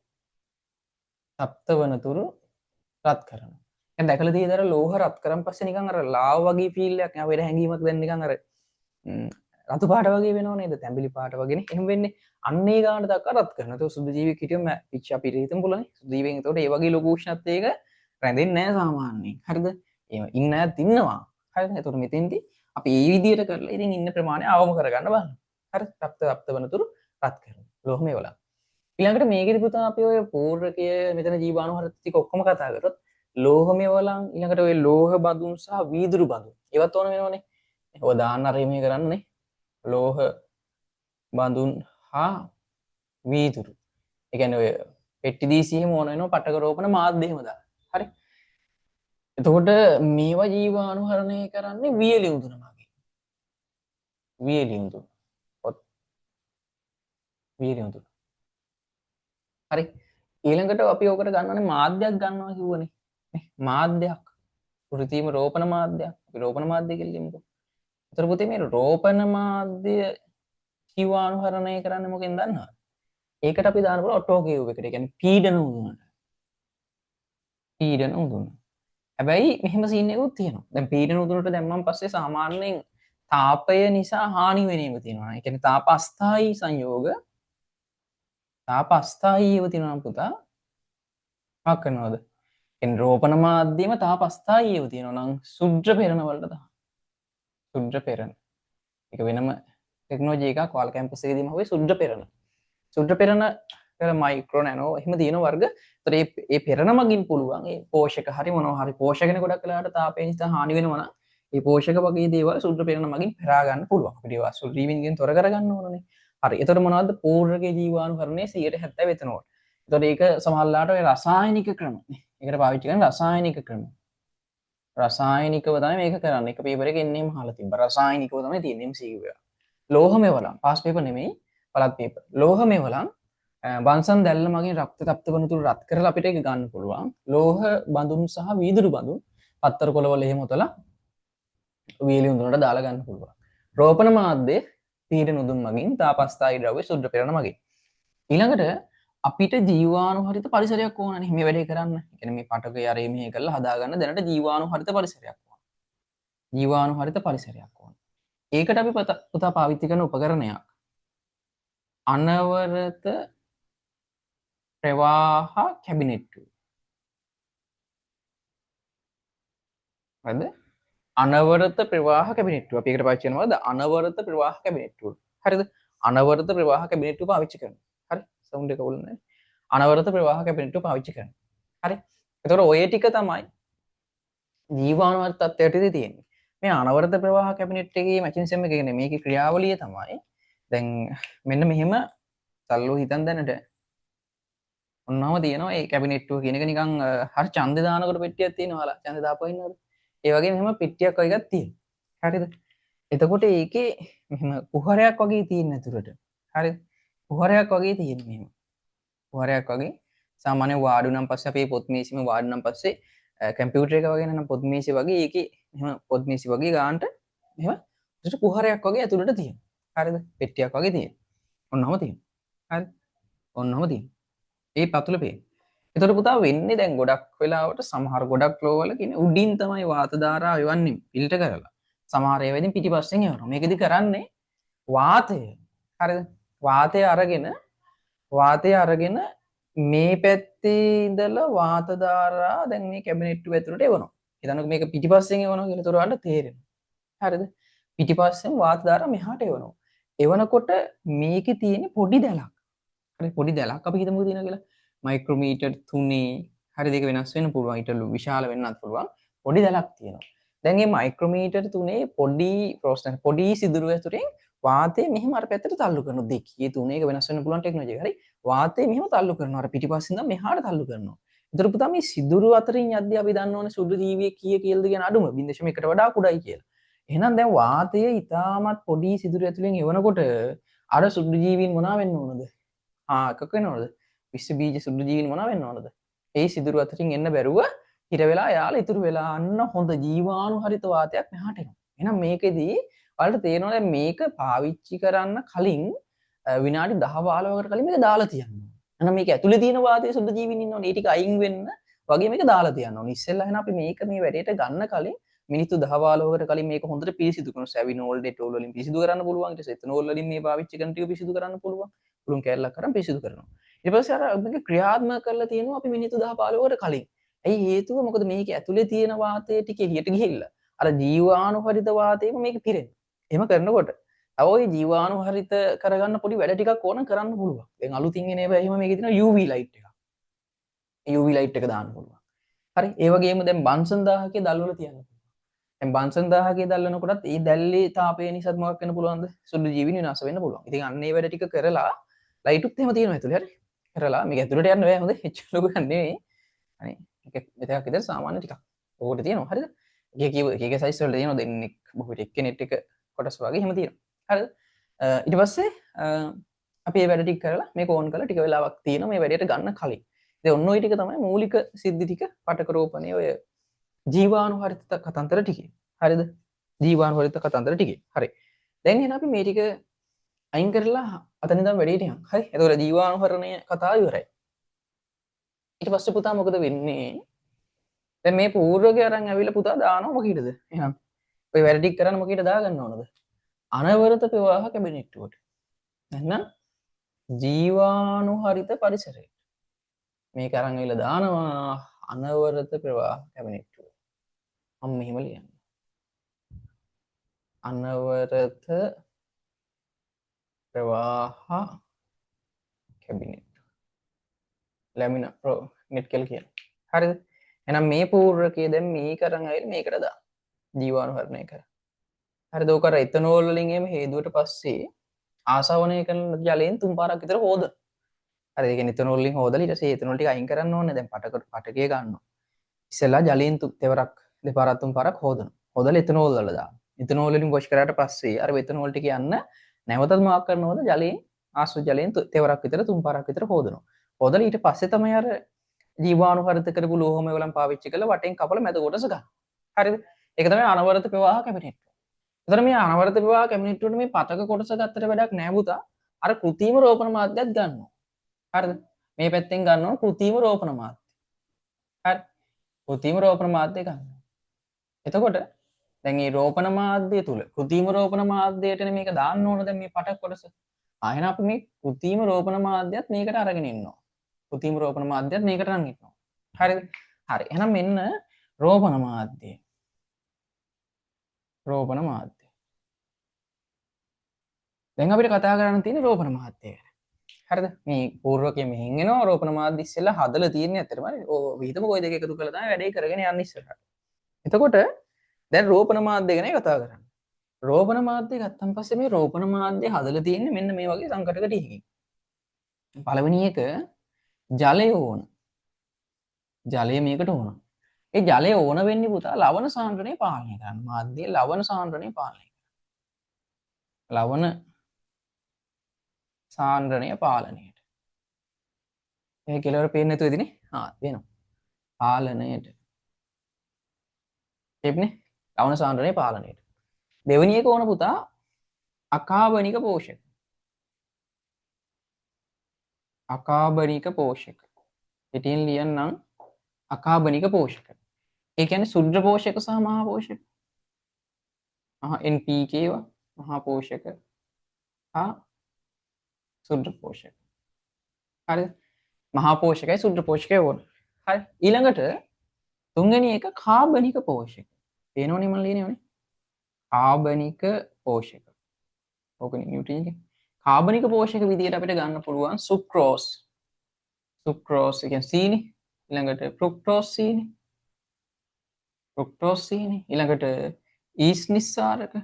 තප්ත වනතුරු රත් කරනවා. දැන් දැකලා තියෙද අර ලෝහ රත් කරන් පස්සේ නිකන් අර ලාව වගේ ෆීල් එකක් අපිට හැංගීමක් දැන් නිකන් අර රතු පාට වගේ වෙනව නේද? තැඹිලි පාට වගේනේ. එහෙම වෙන්නේ. අන්න ඒ ගාන දක්වා රත් කරනවා. ඒක සුදු ජීවියෙක් හිටියම පිච්ච අපිට හිතමු පුළුවන්. සුදු ජීවියෙන් එතකොට ඒ වගේ ලොකු උෂ්ණත්වයක රැඳෙන්නේ නැහැ සාමාන්‍යයෙන්. හරිද? එහෙම ඉන්න අයත් ඉන්නවා. හරිද? එතකොට මෙතෙන්දී අපි මේ විදිහට කරලා ඉතින් ඉන්න ප්‍රමාණය අවම කරගන්න බලන්න. හරි? තප්ත වනතුරු රත් කරනවා. ලෝහමය වල. ඊළඟට මේකෙදි පුතා අපි ඔය පූර්ණකය මෙතන ජීවාණු හරත් ටික ඔක්කොම කතා කරොත් ලෝහමය වලන් ඊළඟට ඔය ලෝහ බඳුන් සහ වීදුරු බඳුන් ඒවත් ඕන වෙනවනේ. ඔය දාන්න අර මේ කරන්නේ ලෝහ බඳුන් හා වීදුරු. ඒ කියන්නේ ඔය පෙට්ටි දීසියෙම ඕන වෙනවා පටක රෝපණ මාධ්‍යයම දාන්න. හරි. එතකොට මේවා ජීවාණුහරණය කරන්නේ වියලි උඳුන මගින්. වියලි උඳුන. වියලි උඳුන. හරි. ඊළඟට අපි ඔකට ගන්නවනේ මාධ්‍යයක් ගන්නවා කිව්වනේ. නේ මාධ්‍යයක්. කෘතිම රෝපණ මාධ්‍යයක්. අපි රෝපණ මාධ්‍ය කියලා කියමුකෝ. ඒතර පුතේ මේ රෝපණ මාධ්‍ය ජීවාණුහරණය කරන්නේ මොකෙන් දන්නවද? ඒකට අපි දාන්න පුළුවන් ඔටෝකේව් එකට. ඒ කියන්නේ පීඩන උඳුනට. පීඩන උඳුන. හැබැයි මෙහෙම සීන් එකකුත් තියෙනවා. දැන් පීඩන උඳුනට දැම්මන් පස්සේ සාමාන්‍යයෙන් තාපය නිසා හානි වෙන ඒවා තියෙනවා. ඒ කියන්නේ තාප අස්ථායී සංයෝග තාප අස්ථායීව තියෙනවා පුතා. මොකක් කරනවද? කියන්නේ රෝපණ මාධ්‍යම තාප අස්ථායීව තියෙනවා නම් සුද්ධ පෙරණ වලට තමයි. සුද්ධ පෙරණ. ඒක වෙනම ටෙක්නොලොජි එකක්. ඔයාලා කැම්පස් එකේදීම හොවේ සුද්ධ පෙරණ. සුද්ධ පෙරණ මයික්‍රෝ නැනෝ එහෙම තියෙන වර්ග. ඒතර ඒ පෙරණ මගින් පුළුවන් ඒ පෝෂක හරි මොනවා හරි පෝෂකන ගොඩක් වෙලාවට තාපය නිසා හානි වෙනවා නම් ඒ පෝෂක වගේ දේවල් සුද්ධ පෙරණ මගින් පෙරා ගන්න පුළුවන්. අපිට ඒවා සුල්රීවින්ගෙන් තොර කරගන්න ඕනනේ. හරි. එතකොට මොනවද පූර්ණකේ ජීවාණුකරණයේ 70% වෙතනවා. එතකොට ඒක සමහරලාට ඔය රසායනික ක්‍රම. ඒකට පාවිච්චි කරන රසායනික ක්‍රම. රසායනිකව තමයි මේක කරන්නේ. එක පේපර් එකේ එන්නේම අහලා තිබ්බා. රසායනිකව තමයි තියෙන්නේ MCQ එක. ලෝහමය වලන් පාස් පේපර් නෙමෙයි පළත් පේපර්. ලෝහමය වලන් බන්සන් දැල්ල මගින් රක්ත තප්ත වනතුරු රත් කරලා අපිට ඒක ගන්න පුළුවන්. ලෝහ බඳුන් සහ වීදුරු බඳුන් පත්තර කොළවල එහෙම ඔතලා වීලි උඳුනට දාලා ගන්න පුළුවන්. රෝපණ මාධ්‍ය පීඩන උඳුන් මගින් තාපස්ථායී ද්‍රව්‍ය සුද්ධ පෙරණ මගින්. ඊළඟට අපිට ජීවාණු හරිත පරිසරයක් ඕනනේ මේ වැඩේ කරන්න. ඒ කියන්නේ මේ පටකේ අර මෙහෙ කරලා හදාගන්න දැනට ජීවාණු හරිත පරිසරයක් ඕන. ජීවාණු හරිත පරිසරයක් ඕන. ඒකට අපි පුතා පාවිච්චි කරන උපකරණයක් අනවරත ප්‍රවාහ කැබිනෙට්ටු. හරිද? අනවරත ප්‍රවාහ කැබිනෙට්ටුව. අපි ඒකට පාවිච්චි කරනවාද අනවරත ප්‍රවාහ කැබිනෙට්ටුව. හරිද? අනවරත ප්‍රවාහ කැබිනෙට්ටුව පාවිච්චි කරනවා. හරි? සවුන්ඩ් එක අවුල් නැහැ. අනවරත ප්‍රවාහ කැබිනෙට්ටුව පාවිච්චි කරනවා. හරි? එතකොට ඔය ටික තමයි ජීවාණු හරිත තත්ත්වයටදී තියෙන්නේ. මේ අනවරත ප්‍රවාහ කැබිනෙට් එකේ මැකින්සම් එක කියන්නේ මේකේ ක්‍රියාවලිය තමයි දැන් මෙන්න මෙහෙම සල්ලෝ හිතන් දැනට ඔන්නම තියෙනවා ඒ කැබිනෙට්ටුව කියන එක නිකන් හරි ඡන්දේ දානකොට පෙට්ටියක් තියෙනවා අහලා ඡන්දේ දාපුවා ඉන්නවද ඒ වගේ මෙහෙම පෙට්ටියක් වගේ එකක් තියෙනවා හරිද එතකොට ඒකේ මෙහෙම කුහරයක් වගේ තියෙන ඇතුළට හරිද කුහරයක් වගේ තියෙන මෙහෙම කුහරයක් වගේ සාමාන්‍ය වාඩු නම් පස්සේ අපේ පොත් මේසෙම වාඩු නම් පස්සේ කම්පියුටර් එක වගේ නම් පොත් මේසෙ වගේ ඒකේ මෙහෙම පොත් මේසෙ වගේ ගානට මෙහෙම ඒකට කුහරයක් වගේ ඇතුළට තියෙනවා හරිද පෙට්ටියක් වගේ තියෙනවා ඔන්නම තියෙනවා හරි ඔන්නම තියෙනවා ඒ පතුල පේන. ඒතකොට පුතා වෙන්නේ දැන් ගොඩක් වෙලාවට සමහර ගොඩක් ෆ්ලෝ වල කියන්නේ උඩින් තමයි වාත ධාරාව එවන්නේ ෆිල්ටර් කරලා. සමහර ඒවා ඉතින් පිටිපස්සෙන් එවනවා. මේකෙදි කරන්නේ වාතය. හරිද? වාතය අරගෙන මේ පැත්තේ ඉඳලා වාත ධාරා දැන් මේ කැබිනෙට්ටුව ඇතුළට එවනවා. හිතන්නකෝ මේක පිටිපස්සෙන් එවනවා කියලා ඒතර ඔයාලට තේරෙනවා. හරිද? පිටිපස්සෙන් වාත ධාරා මෙහාට එවනවා. එවනකොට මේකේ තියෙන පොඩි දැලක්. හරි පොඩි දැලක් අපි හිතමුකෝ තියෙනවා කියලා. මයික්‍රෝමීටර් 3 හරි දෙක වෙනස් වෙන්න පුළුවන්. ඊට විශාල වෙන්නත් පුළුවන්. පොඩි දැලක් තියෙනවා. දැන් මේ මයික්‍රෝමීටර් 3 පොඩි ප්‍රෝස්ටන් පොඩි සිදුරු ඇතුලෙන් වාතය මෙහෙම අර පැත්තට තල්ලු කරනවා. දෙකේ 3 එක වෙනස් වෙන්න පුළුවන් ටෙක්නොලොජි එක. හරි. වාතය මෙහෙම තල්ලු කරනවා. අර පිටිපස්සෙන් ඉඳන් මෙහාට තල්ලු කරනවා. ඒතර පුතා මේ සිදුරු අතරින් යද්දී අපි දන්න ඕනේ සුදු ජීවිය කීය කියලාද කියන අඩුම 0.1කට වඩා කුඩායි කියලා. එහෙනම් දැන් වාතය ඊටමත් පොඩි සිදුරු ඇතුලෙන් එවනකොට අර සුදු ජීවීන් මොනවා වෙන්න ඕනද? එකක් වෙනවද? විශ්ව බීජ සුදු ජීවීන් මොනවා වෙන්න ඕනද? ඒ සිදුරු අතරින් එන්න බැරුව හිර වෙලා යාලා ඉතුරු වෙලා අන්න හොඳ ජීවාණුහරිත වාතයක් මෙහාට එනවා. එහෙනම් මේකෙදී ඔයාලට තේරෙනවා දැන් මේක පාවිච්චි කරන්න කලින් විනාඩි 10 15කට කලින් මේක දාලා තියන්න ඕනේ. එහෙනම් මේක ඇතුලේ තියෙන වාතයේ සුදු ජීවීන් ඉන්නවනේ. ඒ ටික අයින් වෙන්න වගේ මේක දාලා තියන්න ඕනේ. ඉස්සෙල්ලා එහෙනම් අපි මේක මේ වැඩේට ගන්න කලින් මිනිත්තු 10 15කට කලින් මේක හොඳට පිරිසිදු කරනවා. සැවිනෝල් ඩෙටෝල් වලින් පිරිසිදු කරන්න පුළුවන්. ඊට පස්සේ එතනෝල් වලින් මේ පාවිච්චි කරන ටික පිරිසිදු කරන්න පුළුවන්. පුළුවන් කැලලක් කරන් පිරිසිදු කරනවා. ඊට පස්සේ අර මේක ක්‍රියාත්මක කරලා තියෙනවා අපි මිනිත්තු 10 15කට කලින්. ඇයි හේතුව? මොකද මේක ඇතුලේ තියෙන වාතය ටික එළියට ගිහිල්ලා අර ජීවාණුහරිත වාතයම මේක පිරෙනවා. එහෙම කරනකොට තව ওই ජීවාණුහරිත කරගන්න පොඩි වැඩ ටිකක් ඕන කරන්න පුළුවන්. දැන් අලුතින් එන ඒවා එහෙම මේකේ තියෙනවා UV light එකක්. UV light එක දාන්න පුළුවන්. හරි. ඒ වගේම දැන් බන්සන් 1000කේ දැල්වල තියන්න පුළුවන්. දැන් බන්සන් 1000කේ දැල්වනකොටත් ඒ දැල්ලේ තාපය නිසා මොකක් වෙන්න පුළුවන්ද? සුදු ජීවීන් විනාශ වෙන්න පුළුවන්. ඉතින් අන්න ඒ වැඩ ටික කරලා ලයිටුත් එහෙම තියෙනවා ඇතුලේ. හරි. කරලා මේක ඇතුලට යන්න බෑ. හොඳේ. එච්චර ලොකු ගන්න නෙවෙයි. අනේ එක මෙතනක් විතර සාමාන්‍ය ටිකක්. ඕකට තියෙනවා. හරිද? එක සයිස් වල තියෙනවා දෙන්නෙක් බොහෝ එක්කෙනෙක් එක කොටස් වගේ එහෙම තියෙනවා. හරිද? ඊට පස්සේ අපි මේ වැඩ ටික කරලා මේක ඕන් කරලා ටික වෙලාවක් තියෙනවා මේ වැඩේට ගන්න කලින්. ඉතින් ඔන්න ඔය ටික තමයි මූලික සිද්ධි ටික පටක රෝපණයේ ඔය ජීවාණුහරිත කතන්දර ටිකේ. හරිද? ජීවාණුහරිත කතන්දර ටිකේ. හරි. දැන් එහෙනම් අපි මේ ටික අයින් කරලා අතන ඉඳන් වැඩේට යමු. හරි. එතකොට ජීවාණුහරණය කතාව ඉවරයි. ඊට පස්සේ පුතා මොකද වෙන්නේ? දැන් මේ පූර්වකේ අරන් ඇවිල්ලා පුතා දානවා මොකීටද? එහෙනම් ඔය වැඩ ටික කරන්න මොකීට දාගන්න ඕනද? අනවරත ප්‍රවාහ කැබිනට්ටුවට. එහෙනම් ජීවාණුහරිත පරිසරයට. මේක අරන් ඇවිල්ලා දානවා අනවරත ප්‍රවාහ කැබිනට්ටුවට. මම මෙහෙම ලියන්න. අනවරත ප්‍රවාහ කැබිනට්ටුව. ලැමිනා ප්‍රෝ නෙට් කියලා කියන. හරිද? එහෙනම් මේ පූර්වකයේ දැන් මේක අරන් ඇවිල්ලා මේකට දාන්න. ජීවාණුහරණය කරා. හරිද? ඕක අර එතනෝල් වලින් එම හේදුවට පස්සේ ආසවණය කරන ජලයෙන් 3 පාරක් විතර හොදන. හරි ඒ කියන්නේ එතනෝල් වලින් හොදලා ඊට පස්සේ එතනෝල් ටික අයින් කරන්න ඕනේ. දැන් පටකේ ගන්නවා. ඉස්සෙල්ලා ජලයෙන් දෙවරක් දෙපාරක් 3 පාරක් හොදනවා. හොදලා එතනෝල් වල දානවා. එතනෝල් වලින් වොෂ් කරාට පස්සේ අර එතනෝල් ටික යන්න නැවතත් මොකක් කරනවද? ජලයෙන් ආශ්‍රිත ජලයෙන් දෙවරක් විතර 3 පාරක් විතර හොදනවා. හොදලා ඊට පස්සේ තමයි අර ජීවාණුහරිත කරපු ලෝහම වලින් පාවිච්චි කරලා වටෙන් කපලා මැද කොටස ගන්න. හරිද? ඒක තමයි අනවරත ප්‍රවාහ කැබිනට්ටුව. එතන මේ අනවරත ප්‍රවාහ කැබිනට්ටුවට මේ පතක කොටස ගත්තට වැඩක් නෑ පුතා. අර කෘතිම රෝපණ මාධ්‍යයක් ගන්නවා. හරිද? මේ පැත්තෙන් ගන්නවා කෘතිම රෝපණ මාධ්‍ය. හරි. කෘතිම රෝපණ මාධ්‍ය ගන්නවා. එතකොට දැන් මේ රෝපණ මාධ්‍ය තුල කෘතිම රෝපණ මාධ්‍යයටනේ මේක දාන්න ඕන දැන් මේ පටක කොටස. ආයෙන අපි මේ කෘතිම රෝපණ මාධ්‍යයත් මේකට අරගෙන ඉන්නවා. කෘතිම රෝපණ මාධ්‍යයත් මේකට අරන් ඉන්නවා. හරිද? හරි. එහෙනම් මෙන්න රෝපණ මාධ්‍යය. රෝපණ මාධ්‍ය. දැන් අපිට කතා කරන්න තියෙන්නේ රෝපණ මාධ්‍ය ගැන. හරිද? මේ පූර්වකයේ මෙහෙන් එනවා රෝපණ මාධ්‍ය ඉස්සෙල්ලා හදලා තියෙන්නේ ඇත්තටම. ඔය විහිදම කොයි දෙක එකතු කරලා තමයි වැඩේ කරගෙන යන්නේ ඉස්සරහට. එතකොට දැන් රෝපණ මාධ්‍ය ගැන කතා කරන්නේ. රෝපණ මාධ්‍ය ගත්තන් පස්සේ මේ රෝපණ මාධ්‍ය හදලා තියෙන්නේ මෙන්න මේ වගේ සංකටක ටිකකින්. පළවෙනි එක ජලය ඕන. ජලය මේකට ඕන. ඒ ජලය ඕන වෙන්නේ පුතා ලවණ සාන්ද්‍රණය පාලනය කරන්න. මාධ්‍යයේ ලවණ සාන්ද්‍රණය පාලනය කරන්න. ලවණ සාන්ද්‍රණය පාලනයට. මේ කෙලවර පේන්නේ නැතුව ඉදිනේ. වෙනවා. පාලනයට. එප්නේ ලවණ සාන්ද්‍රණය පාලනයට. දෙවෙනි එක ඕන පුතා අකාබනික පෝෂක. අකාබනික පෝෂක. පිටින් ලියන්නම් අකාබනික පෝෂක. ඒ කියන්නේ සුද්ධ පෝෂක සහ මහා පෝෂක. NPK මහා පෝෂක සුද්ධ පෝෂක. හරිද? මහා පෝෂකයි සුද්ධ පෝෂකයි ඕන. හරි. ඊළඟට තුන්වෙනි එක කාබනික පෝෂක. පේනවනේ මම ලියන්නේ. කාබනික පෝෂක. ඕකනේ නියුටන් එකේ. කාබනික පෝෂක විදියට අපිට ගන්න පුළුවන් සුක්‍රෝස්. සුක්‍රෝස් කියන්නේ සීනි. ඊළඟට ෆ්‍රුක්ටෝස් සීනි. ෆ්‍රුක්ටෝස් සීනි. ඊළඟට ඊස්ට් නිස්සාරක.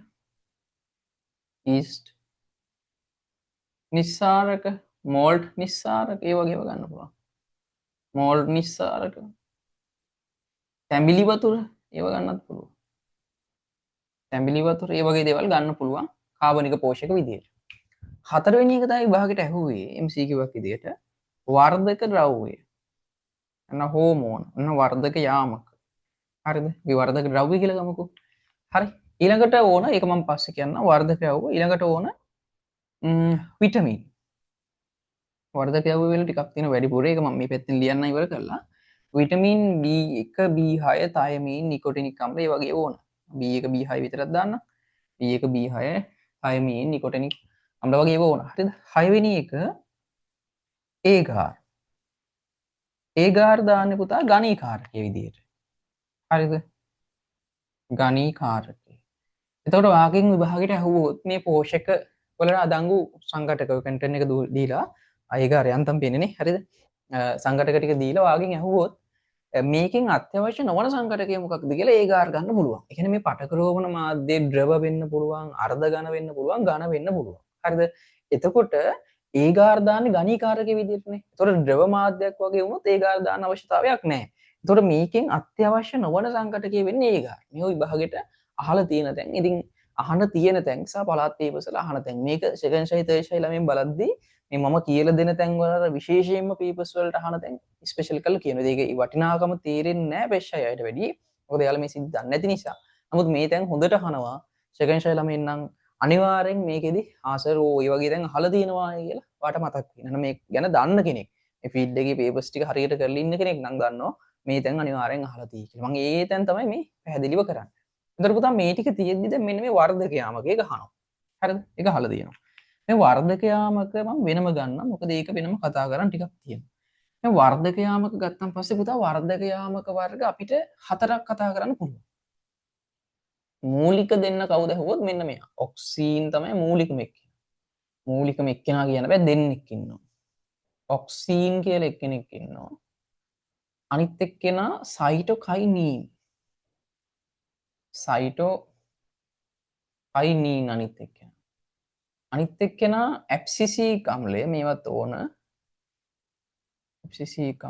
ඊස්ට් නිස්සාරක, මෝල්ට් නිස්සාරක ඒ වගේව ගන්න පුළුවන්. මෝල්ට් නිස්සාරක. තැඹිලි වතුර ඒව ගන්නත් පුළුවන්. තැඹිලි වතුර ඒ වගේ දේවල් ගන්න පුළුවන් කාබනික පෝෂක විදියට. හතරවෙනි එක තමයි විභාගෙට ඇහුවේ MCQ එකක් විදියට වර්ධක ද්‍රව්‍ය එන්න හෝමෝන එන්න වර්ධක යාමක හරිද මේ වර්ධක ද්‍රව්‍ය කියලා ගමුකෝ හරි ඊළඟට ඕන ඒක මම පස්සේ කියන්න වර්ධක ද්‍රව්‍ය ඊළඟට ඕන විටමින් වර්ධක ද්‍රව්‍ය වල ටිකක් තියෙන වැඩිපුර ඒක මම මේ පැත්තෙන් ලියන්න ඉවර කළා විටමින් B1 B6 තයමීන් නිකොටිනික් අම්ල ඒ වගේ ඕන B1 B6 විතරක් දාන්න B1 B6 තයමීන් නිකොටිනික් අම්ල වගේ ඕන හරිද 6 වෙනි එක ඒගාර ඒගාර දාන්න පුතා ගණීකාරකයේ විදියට හරිද ගණීකාරකය එතකොට වාගෙන් විභාගයට ඇහුවොත් මේ පෝෂක වලට අදංගු සංඝටක කන්ටෙන්ට් එක දීලා ඒගාර යන්තම් පේන්නේ හරිද සංඝටක ටික දීලා වාගෙන් ඇහුවොත් මේකෙන් අත්‍යවශ්‍ය නොවන සංඝටකය මොකක්ද කියලා ඒගාර ගන්න පුළුවන්. ඒ කියන්නේ මේ පටකරෝවන මාධ්‍යයේ ද්‍රව වෙන්න පුළුවන්, අර්ධ ඝන වෙන්න පුළුවන්, ඝන වෙන්න පුළුවන්. හරිද? එතකොට ඒගාර දාන්නේ ගණීකාරකයේ විදිහටනේ. එතකොට ද්‍රව මාධ්‍යයක් වගේ වුණොත් ඒගාර දාන්න අවශ්‍යතාවයක් නැහැ. එතකොට මේකෙන් අත්‍යවශ්‍ය නොවන සංඝටකය වෙන්නේ ඒගාර. මේ විභාගෙට අහලා තියෙන තැන්. ඉතින් අහන තියෙන තැන් සහ පළාත් පේපර්ස් වල අහන තැන්. මේක සෙකන්ඩ් ෂයි තර්ඩ් ෂයි ළමෙන් බලද්දී මේ මම කියලා දෙන තැන් වල විශේෂයෙන්ම පේපර්ස් වලට අහන තැන් ස්පෙෂල් කරලා කියනවා. ඒක වටිනාකම තේරෙන්නේ නැහැ බෙස්ට් ෂයි අයට වැඩි. මොකද එයාලා මේ සිද්ධ දන්නේ නැති නිසා. නමුත් මේ තැන් හොඳට අහනවා. සෙකන්ඩ් ෂයි ළමෙන් නම් අනිවාර්යෙන් මේකෙදි ආසර් ඕ ඒ වගේ තැන් අහලා තියෙනවා කියලා වාට මතක් වෙනවා. මේ ගැන දන්න කෙනෙක්. මේ ෆීල්ඩ් එකේ පේපර්ස් ටික හරියට කරලා ඉන්න කෙනෙක් නම් දන්නවා මේ තැන් අනිවාර්යෙන් අහලා තියෙයි කියලා. මම ඒ තැන් තමයි මේ පැහැදිලිව කරන්නේ. එතකොට පුතා මේ ටික තියෙද්දි දැන් මෙන්න මේ වර්ධක යාමක එක අහනවා. හරිද? ඒක අහලා තියෙනවා. මේ වර්ධක යාමක මම වෙනම ගන්නම්. මොකද ඒක වෙනම කතා කරන් ටිකක් තියෙනවා. මේ වර්ධක යාමක ගත්තන් පස්සේ පුතා වර්ධක යාමක වර්ග අපිට හතරක් කතා කරන්න පුළුවන්. මූලික දෙන්න කවුද ඇහුවොත් මෙන්න මෙයා. ඔක්සීන් තමයි මූලිකම එක්කෙනා. මූලිකම එක්කෙනා කියන බෑ දෙන්නෙක් ඉන්නවා. ඔක්සීන් කියලා එක්කෙනෙක් ඉන්නවා. අනිත් එක්කෙනා සයිටෝකයිනීන්. සයිටෝකයිනීන් අනිත් එක්කෙනා. අනිත් එක්කෙනා ඇබ්සිසික් අම්ලය මේවත් ඕන. ඇබ්සිසික්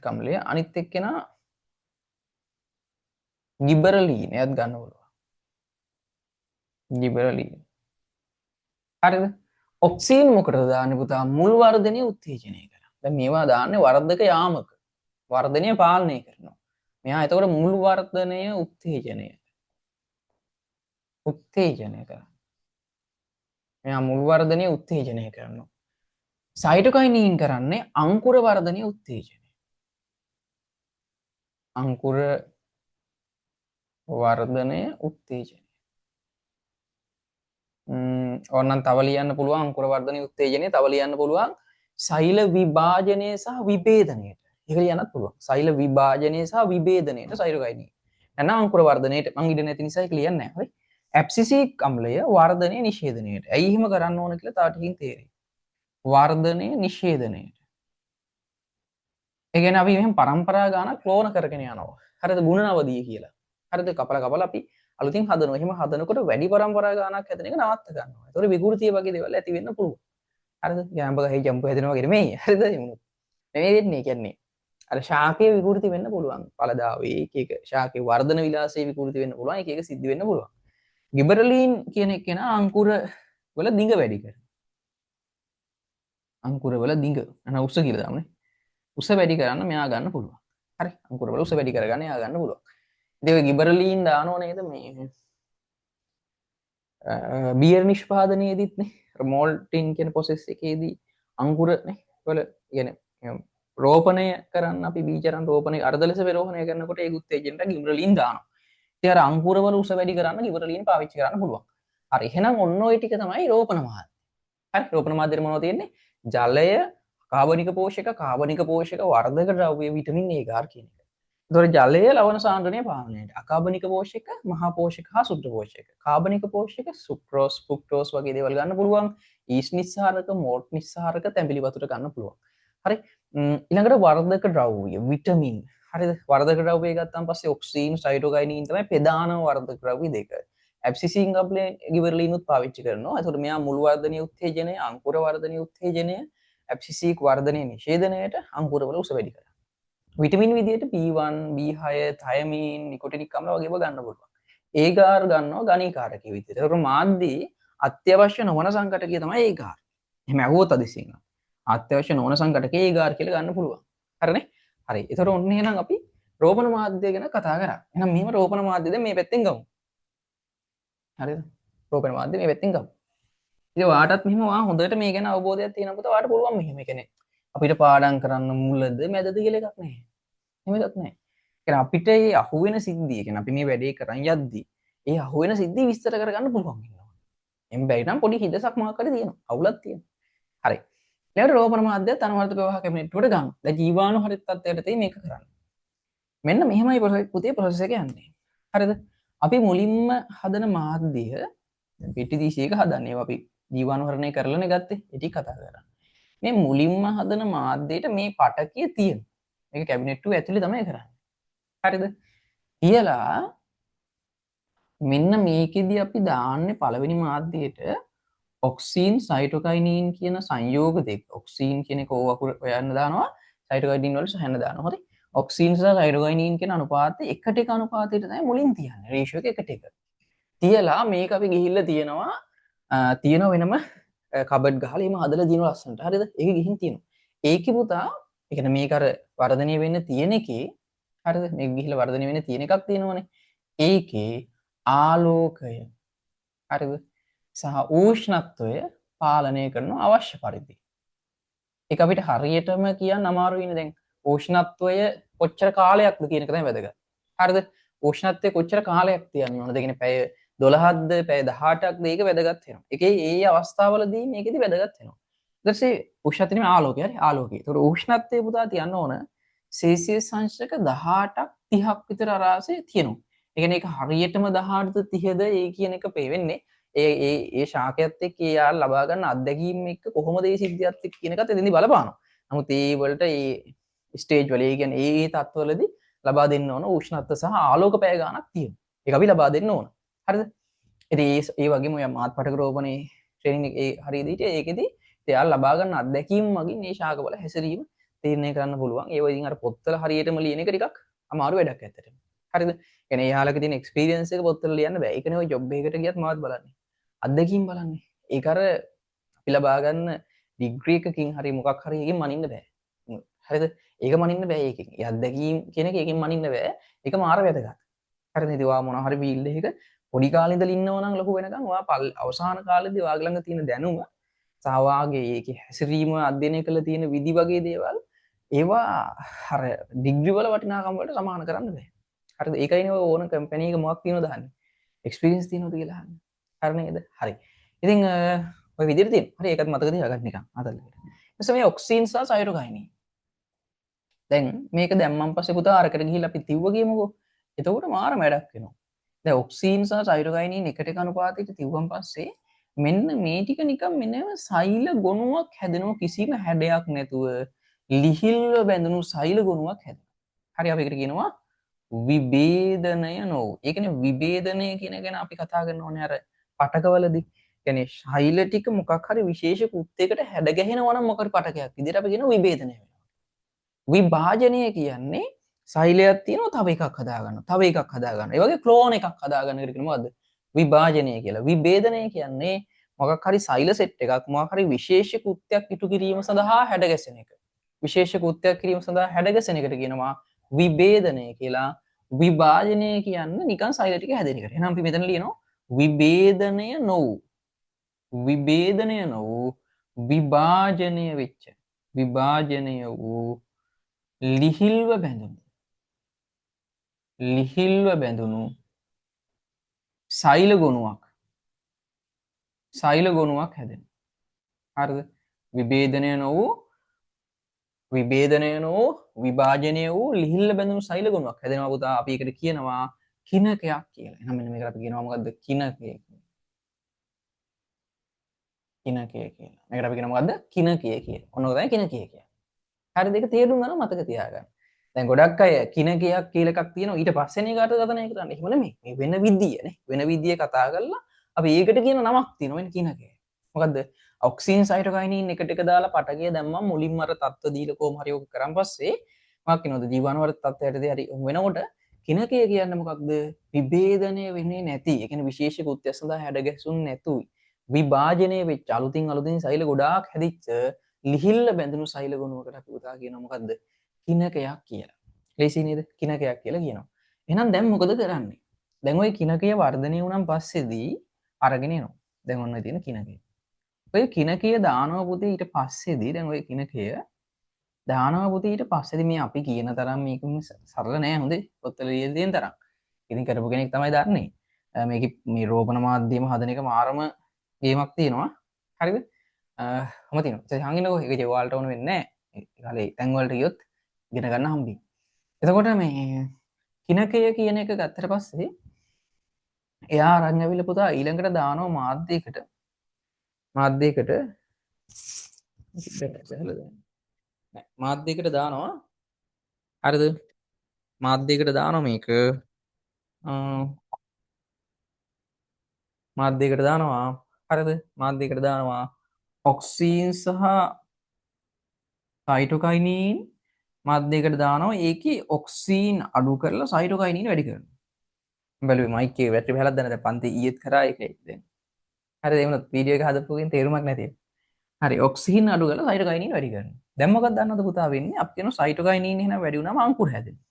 අම්ලය අනිත් එක්කෙනා ගිබරලීන් එයත් ගන්න පුළුවන්. ගිබරලීන්. හරිද? ඔක්සීන් මොකටද දාන්නේ පුතා? මුල් වර්ධනය උත්තේජනය කරන්න. දැන් මේවා දාන්නේ වර්ධක යාමක. වර්ධනය පාලනය කරනවා. මෙයා එතකොට මුල් වර්ධනය උත්තේජනය කරනවා. මෙයා මුල් වර්ධනය උත්තේජනය කරනවා. සයිටෝකයිනීන් කරන්නේ අංකුර වර්ධනය උත්තේජනය. අංකුර වර්ධනය උත්තේජනය. ඕනනම් තව ලියන්න පුළුවන් අංකුර වර්ධනය උත්තේජනය, තව ලියන්න පුළුවන් සෛල විභාජනය සහ විභේදනයට. ඒක ලියන්නත් පුළුවන්. සෛල විභාජනය සහ විභේදනයට සයිටෝකයිනීන්. නැත්නම් අංකුර වර්ධනයට මං ඉඩ නැති නිසා ඒක ලියන්නේ නැහැ. හරි. ඇබ්සිසික් අම්ලය වර්ධනය නිෂේධනයට. ඇයි එහෙම කරන්න ඕන කියලා තව ටිකකින් තේරෙයි. වර්ධනය නිෂේධනයට. ඒ කියන්නේ අපි මෙහෙම පරම්පරා ගානක් ක්ලෝන කරගෙන යනවා. හරිද? ගුණ නවදිය කියලා. හරිද? කපලා අපි අලුතින් හදනවා. එහෙම හදනකොට වැඩි පරම්පරා ගානක් හැදෙන එක නවත්ත ගන්නවා. ඒතකොට විකෘතිය වගේ දේවල් ඇති වෙන්න පුළුවන්. හරිද? ගැඹ ගහේ ජම්ප් හැදෙනවා වගේ නෙමෙයි. හරිද? නෙමෙයි වෙන්නේ කියන්නේ. අර ශාකයේ විකෘති වෙන්න පුළුවන්. පළදාවේ එක ශාකයේ වර්ධන විලාසයේ විකෘති වෙන්න පුළුවන්. එක සිද්ධ වෙන්න පුළුවන්. ගිබරලීන් කියන එකේන අංකුර වල දිග වැඩි කරනවා. අංකුර වල දිග අන උස කියලා දාමුනේ. උස වැඩි කරන්න මෙයා ගන්න පුළුවන්. හරි. අංකුර වල උස වැඩි කරගන්න එයා ගන්න පුළුවන්. ඉතින් ඔය ගිබරලීන් දානෝ නේද මේ බියර් නිෂ්පාදනයේදීත් නේ මොල්ටින් කියන ප්‍රොසෙස් එකේදී අංකුර නේ වල කියන්නේ රෝපණය කරන්න අපි බීජරන් රෝපණය අර්ධ ලෙස පෙරෝහණය කරනකොට ඒ උත්තේජනට ගිබරලීන් දානවා. ඉතින් අර අංකුර වල උස වැඩි කරන්න ගිබරලීන් පාවිච්චි කරන්න පුළුවන්. හරි. එහෙනම් ඔන්න ඔය ටික තමයි රෝපණ මාධ්‍ය. හරි. රෝපණ මාධ්‍යෙ මොනවද තියෙන්නේ? ජලය, කාබනික පෝෂක, වර්ධක ද්‍රව්‍ය, විටමින් A ගාර කියන එක. ඒතකොට ජලය ලවණ සාන්ද්‍රණය පාලනයට, අකාබනික පෝෂක, මහා පෝෂක හා සුද්ධ පෝෂක. කාබනික පෝෂක සුක්‍රෝස්, ෆ්රුක්ටෝස් වගේ දේවල් ගන්න පුළුවන්. ඊස් නිස්සාරක, මෝට් නිස්සාරක, තැඹිලි වතුර ගන්න පුළුවන්. හරි. ඊළඟට වර්ධක ද්‍රව්‍ය, විටමින්. හරිද? වර්ධක ද්‍රව්‍ය ගත්තාන් පස්සේ ඔක්සීන්, සයිටෝකයිනීන් තමයි ප්‍රධාන වර්ධක ද්‍රව්‍ය දෙක. ඇබ්සිසින් අප්ලේ ගිබරලීනුත් පාවිච්චි කරනවා. එතකොට මෙයා මුල් වර්ධනීය උත්තේජනය, අංකුර වර්ධනීය උත්තේජනය, ඇබ්සිසික් වර්ධනීය නිෂේධනයට අංකුර වල උස වැඩි කරනවා. විටමින් විදියට B1, B6, තයමීන්, නිකොටිනික් අම්ල වගේව ගන්න පුළුවන්. ඒගාර ගන්නවා ගණීකාරකයේ විදියට. ඒතකොට මාධ්‍යයේ අත්‍යවශ්‍ය නොවන සංකටකය තමයි ඒගාර. එහෙම ඇහුවොත් අදිසියෙන්. අත්‍යවශ්‍ය නොවන සංකටක ඒගාර කියලා ගන්න පුළුවන්. හරිනේ? හරි. ඒතර ඔන්න එහෙනම් අපි රෝපණ මාධ්‍ය ගැන කතා කරා. එහෙනම් මෙහෙම රෝපණ මාධ්‍යද මේ පැත්තෙන් ගමු. හරිද? රෝපණ මාධ්‍ය මේ පැත්තෙන් ගමු. ඉතින් ඔයාටත් මෙහෙම ඔයා හොඳට මේ ගැන අවබෝධයක් තියෙන පුතා ඔයාට පුළුවන් මෙහෙම. ඒ කියන්නේ අපිට පාඩම් කරන්න මුලද මැදද කියලා එකක් නැහැ. එහෙම එකක් නැහැ. ඒ කියන්නේ අපිට මේ අහුවෙන සිද්ධිය කියන්නේ අපි මේ වැඩේ කරන් යද්දි ඒ අහුවෙන සිද්ධිය විස්තර කරගන්න පුළුවන් වෙනවා. එම් බැරි නම් පොඩි හිදසක් මොකක් හරි තියෙනවා. අවුලක් තියෙනවා. හරි. ඊළඟට රෝපණ මාධ්‍යය අනුවර්ත ප්‍රවාහ කැබිනට්ටුවට ගන්න. දැන් ජීවාණු හරිත තත්ත්වයට තියෙයි මේක කරන්න. මෙන්න මෙහෙමයි පුතේ ප්‍රොසෙස් එක යන්නේ. හරිද? අපි මුලින්ම හදන මාධ්‍යය පිටිදීශයක හදන්නේ. අපි ජීවාණුහරණය කරලානේ ගත්තේ. ඒ ටික කතා කරා. මේ මුලින්ම හදන මාධ්‍යයට මේ පටකිය තියෙනවා. මේක කැබිනට්ටුව ඇතුලේ තමයි කරන්නේ. හරිද? කියලා මෙන්න මේකෙදි අපි දාන්නේ පළවෙනි මාධ්‍යයට ඔක්සින් සයිටෝකයිනින් කියන සංයෝග දෙක. ඔක්සින් කියන එක ඕ අකුර හොයන්න දානවා. සයිටෝකයිනින් වල හොයන්න දානවා. හරි. ඔක්සින් සහ සයිටෝකයිනින් කියන අනුපාතය 1:1 අනුපාතයට තමයි මුලින් තියන්නේ. රේෂියෝ එක 1:1. තියලා මේක අපි ගිහිල්ලා තියෙනවා වෙනම කබඩ් ගහලා එහෙම හදලා දිනන ලස්සනට. හරිද? ඒක ගිහින් තියෙනවා. ඒකේ පුතා ඒ කියන්නේ මේක අර වර්ධනය වෙන්න තියෙන එකේ හරිද? මේක ගිහිල්ලා වර්ධනය වෙන්න තියෙන එකක් තියෙනවනේ. ඒකේ ආලෝකය හරිද? සහ උෂ්ණත්වය පාලනය කරන අවශ්‍ය පරිදි. ඒක අපිට හරියටම කියන්න අමාරුයිනේ දැන්. උෂ්ණත්වය කොච්චර කාලයක්ද කියන එක තමයි වැදගත්. හරිද? උෂ්ණත්වය කොච්චර කාලයක් තියන්න ඕනද? කියන්නේ පැය 12ක්ද පැය 18ක්ද ඒක වැදගත් වෙනවා. ඒකේ ඒ අවස්ථාවලදී මේකෙදි වැදගත් වෙනවා. ඊට පස්සේ උෂ්ණත්වය නෙමෙයි ආලෝකය. හරි? ආලෝකය. ඒතකොට උෂ්ණත්වය පුතා තියන්න ඕන සෙල්සියස් අංශක 18ක් 30ක් විතර අරාසේ තියෙනවා. ඒ කියන්නේ ඒක හරියටම 18ද 30ද ඒ කියන එක පේ වෙන්නේ ඒ ශාකයත් එක්ක ඒ යාල් ලබා ගන්න අත්දැකීම් එක්ක කොහොමද මේ සිද්ධියත් එක්ක කියන එකත් එතනදි බලපානවා. නමුත් ඒ වලට ඒ ස්ටේජ් වල ඒ කියන්නේ ඒ තත්ත්වවලදී ලබා දෙන්න ඕන උෂ්ණත්ව සහ ආලෝක පැය ගාණක් තියෙනවා. ඒක අපි ලබා දෙන්න ඕන. හරිද? ඉතින් ඒ වගේම ඔය මාත් පටක රෝපණේ ට්‍රේනින් එක ඒ හරියද හිටියේ ඒකෙදි එයාල් ලබා ගන්න අත්දැකීම් මගින් මේ ශාකවල හැසිරීම තීරණය කරන්න පුළුවන්. ඒව ඉතින් අර පොත්වල හරියටම ලියන එක ටිකක් අමාරු වැඩක් ඇත්තටම. හරිද? කියන්නේ එයාලගේ තියෙන එක්ස්පීරියන්ස් එක පොත්වල ලියන්න බෑ. ඒකනේ ඔය ජොබ් එකකට ගියත් මාත් බලන්නේ. අත්දැකීම් බලන්නේ. ඒක අර අපි ලබා ගන්න ඩිග්‍රී එකකින් හරි මොකක් හරි එකකින් මනින්න බෑ. හරිද? ඒක මනින්න බෑ ඒකෙන්. ඒ අත්දැකීම් කියන එක ඒකෙන් මනින්න බෑ. ඒක මාර වැදගත්. හරිද? ඉතින් ඔයා මොනවා හරි ෆීල්ඩ් එකක පොඩි කාලේ ඉඳලා ඉන්නවා නම් ලොකු වෙනකන් ඔයා අවසාන කාලෙදී ඔයාගේ ළඟ තියෙන දැනුම සහ ඔයාගේ ඒකේ හැසිරීම අධ්‍යයනය කළ තියෙන විදි වගේ දේවල් ඒවා අර ඩිග්‍රී වල වටිනාකම් වලට සමාන කරන්න බෑ. හරිද? ඒකයිනේ ඔය ඕන කම්පැනි එක මොකක් තියෙනවද අහන්නේ. එක්ස්පීරියන්ස් තියෙනවද කියලා අහන්නේ. හරි නේද? හරි. ඉතින් ඔය විදිහට තියෙනවා. හරි ඒකත් මතක තියාගන්න නිකන් අතල්ලකට. ඊට මේ ඔක්සින් සහ සයිටෝකයිනින්. දැන් මේක දැම්මන් පස්සේ පුතා අරකට ගිහිල්ලා අපි තිව්ව ගියමුකෝ. එතකොට මාර වැඩක් වෙනවා. දැන් ඔක්සින් සහ සයිටෝකයිනින් එකට එක අනුපාතයකට තිව්වන් පස්සේ මෙන්න මේ ටික නිකන් මෙන්න සෛල ගොනුවක් හැදෙනවා කිසිම හැඩයක් නැතුව ලිහිල්ව බැඳුණු සෛල ගොනුවක් හැදෙනවා. හරි අපි ඒකට කියනවා විභේදනය නොවු. ඒ කියන්නේ විභේදනය කියන ගැන අපි කතා කරන ඕනේ අර පටකවලදී. කියන්නේ සෛල ටික මොකක් හරි විශේෂ කෘත්‍යයකට හැඩ ගැහෙනවා නම් මොකක් හරි පටකයක් විදිහට අපි කියනවා විභේදනය වෙනවා. විභාජනය කියන්නේ සෛලයක් තියෙනවා තව එකක් හදාගන්නවා. තව එකක් හදාගන්නවා. ඒ වගේ ක්ලෝන් එකක් හදාගන්න එකට කියනවා මොකද්ද? විභාජනය කියලා. විභේදනය කියන්නේ මොකක් හරි සෛල සෙට් එකක් මොකක් හරි විශේෂ කෘත්‍යයක් ඉටු කිරීම සඳහා හැඩගැසෙන එක. විශේෂ කෘත්‍යයක් කිරීම සඳහා හැඩගැසෙන එකට කියනවා විභේදනය කියලා. විභාජනය කියන්නේ නිකන් සෛල ටික හැදෙන එකට. එහෙනම් අපි මෙතන ලියනවා විභේදනය නොවු. විභේදනය නොවු විභාජනය වෙච්ච. විභාජනය වූ ලිහිල්ව බැඳුණු සෛල ගොනුවක් හැදෙන. හරිද? විභේදනය නොවු විභාජනය වූ ලිහිල්ව බැඳුණු සෛල ගොනුවක් හැදෙනවා පුතා. අපි ඒකට කියනවා කිනකයක් කියලා. එහෙනම් මෙන්න මේකට අපි කියනවා මොකද්ද? කිනකය කියලා. කිනකය කියලා. මේකට අපි කියනවා මොකද්ද? කිනකය කියලා. ඔන්න ඔය තමයි කිනකය කියන්නේ. හරිද? ඒක තේරුම් ගන්න මතක තියාගන්න. දැන් ගොඩක් අය කිනකයක් කියලා එකක් තියෙනවා ඊට පස්සේනේ කාට කතනය කරන්නේ. එහෙම නෙමෙයි. මේ වෙන විදියනේ. වෙන විදිය කතා කරලා අපි ඒකට කියන නමක් තියෙනවා. වෙන කිනකය. මොකද්ද? ඔක්සින් සයිටෝකයිනින් එකට එක දාලා පටකය දැම්මම මුලින්ම අර තත්ත්ව දීලා කොහොම හරි ඔක කරන් පස්සේ මොකක් වෙනවද? ජීවාණු වල තත්ත්වයටදී හරි වෙනකොට කිනකය කියන්නේ මොකක්ද? විභේදනය වෙන්නේ නැති. ඒ කියන්නේ විශේෂ කෘත්‍ය සඳහා හැඩ ගැසුන් නැතුයි. විභාජනය වෙච්ච අලුතින් සෛල ගොඩාක් හැදිච්ච ලිහිල්ල බැඳුණු සෛල ගුණයකට අපි පුතා කියනවා මොකද්ද? කිනකයක් කියලා. ලේසි නේද? කිනකයක් කියලා කියනවා. එහෙනම් දැන් මොකද කරන්නේ? දැන් ওই කිනකය වර්ධනය වුණාන් පස්සේදී අරගෙන එනවා. දැන් ඔන්න තියෙන කිනකය. ඔය කිනකය දානවා පුතේ ඊට පස්සේදී දැන් ඔය කිනකය දානවා පුතේ ඊට පස්සේදී මේ අපි කියන තරම් මේක සරල නෑ හොඳේ. පොත්වල ලියලා තියෙන තරම්. ඉතින් කරපු කෙනෙක් තමයි දන්නේ. මේක මේ රෝපණ මාධ්‍යම හදන එක මාරම ගේමක් තියෙනවා. හරිද? හම තියෙනවා. හංගිනකෝ ඒක ජෙවාල්ට ඕන වෙන්නේ නැහැ. කාලේ තැන් වලට ගියොත් ඉගෙන ගන්න හම්බෙයි. එතකොට මේ කිනකය කියන එක ගත්තට පස්සේ එයා අරන් ඇවිල්ලා පුතා ඊළඟට දානවා මාධ්‍යයකට මාධ්‍යයකට දානවා. හරිද? මාධ්‍යයකට දානවා මේක. මාධ්‍යයකට දානවා. හරිද? මාධ්‍යයකට දානවා. ඔක්සීන් සහ සයිටෝකයිනින් මාධ්‍යයකට දානවා. ඒකේ ඔක්සීන් අඩු කරලා සයිටෝකයිනින් වැඩි කරනවා. බැලුවේ මයික් එකේ බැටරි පහලක් දැනද පන්ති ඊයේත් කරා ඒකයි දැන්. හරිද? ඒ වුණත් වීඩියෝ එක හදපුවකින් තේරුමක් නැති. හරි ඔක්සීන් අඩු කරලා සයිටෝකයිනින් වැඩි කරනවා. දැන් මොකක්ද දන්නවද පුතා වෙන්නේ? අපි කියනවා සයිටෝකයිනින් එහෙනම් වැඩි වුණාම අංකුර හැදෙනවා.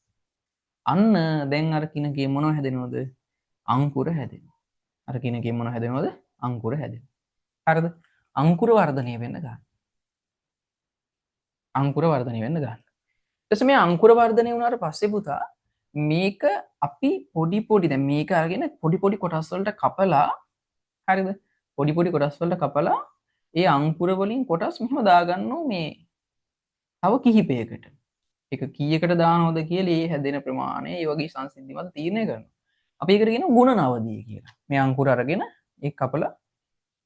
අන්න දැන් අර කිනකේ මොනව හැදෙනවද? අංකුර හැදෙනවා. අර කිනකේ මොනව හැදෙනවද? අංකුර හැදෙනවා. හරිද? අංකුර වර්ධනය වෙන්න ගන්න. අංකුර වර්ධනය වෙන්න ගන්න. ඊට මේ අංකුර වර්ධනය වුණාට පස්සේ පුතා මේක අපි පොඩි දැන් මේක අරගෙන පොඩි කොටස් වලට කපලා හරිද? පොඩි කොටස් වලට කපලා ඒ අංකුර වලින් කොටස් මෙහෙම දාගන්නවා මේ තව කිහිපයකට. ඒක කීයකට දානවද කියලා ඒ හැදෙන ප්‍රමාණය ඒ වගේ සංසිද්ධි මත තීරණය කරනවා. අපි ඒකට කියනවා ගුණන අවධිය කියලා. මේ අංකුර අරගෙන ඒක කපලා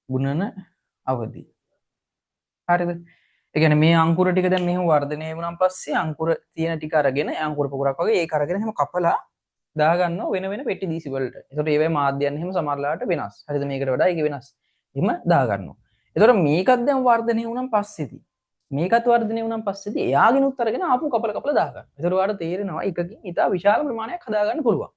ගුණන අවධිය. හරිද? ඒ කියන්නේ මේ අංකුර ටික දැන් මෙහෙම වර්ධනය වුණාන් පස්සේ අංකුර තියෙන ටික අරගෙන අංකුර පොකුරක් වගේ ඒක අරගෙන එහෙම කපලා දාගන්නවා වෙන පෙට්ටි දීසි වලට. ඒකට ඒවයි මාධ්‍යයන් එහෙම සමහරලාට වෙනස්. හරිද? මේකට වඩා ඒක වෙනස්. එහෙම දාගන්නවා. ඒතකොට මේකත් දැන් වර්ධනය වුණාන් පස්සේදී මේකත් වර්ධනය වුණාන් පස්සේදී එයාගෙනුත් අරගෙන ආපහු කපලා දාගන්න. ඒතකොට ඔයාලට තේරෙනවා එකකින් ඉතා විශාල ප්‍රමාණයක් හදාගන්න පුළුවන්.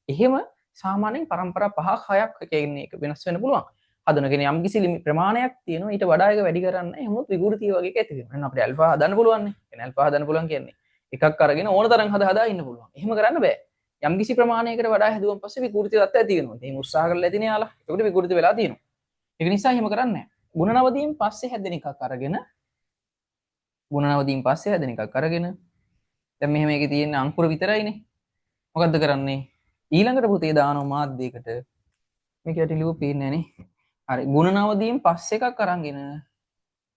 එහෙම සාමාන්‍යයෙන් පරම්පරා 5ක් 6ක් එකකින් එක වෙනස් වෙන්න පුළුවන්. හදන කෙනේ යම් කිසි ප්‍රමාණයක් තියෙනවා ඊට වඩා එක වැඩි කරන්න එහෙමොත් විකෘතිය වගේ එක ඇති වෙනවා. එහෙනම් අපිට ඇල්ෆා හදන්න පුළුවන් නේ. කියන්නේ ඇල්ෆා හදන්න පුළුවන් කියන්නේ එකක් අරගෙන ඕන තරම් හදා ඉන්න පුළුවන්. එහෙම කරන්න බෑ. යම් කිසි ප්‍රමාණයකට වඩා හැදුවන් පස්සේ විකෘති තත්ත්වයක් ඇති වෙනවා. ඉතින් උත්සාහ කරලා ඇතිනේ යාලා. ඒකට විකෘති වෙලා තියෙනවා. ඒක නිසා එහෙම කරන්නේ නැහැ. ගුණනවදීන් පස්සේ හැදෙන එකක් අරගෙන ගුණනවදීන් පස්සේ හැදෙන එකක් අරගෙන දැන් මෙහෙම එකේ තියෙන අංකුර විතරයිනේ. මොකද්ද කරන්නේ? ඊළඟට පුතේ දානවා මාධ්‍යයකට. මේක යටිලිව පේන්නේ නැහනේ. හරි ගුණනවදීන් පස්සේ එකක් අරන්ගෙන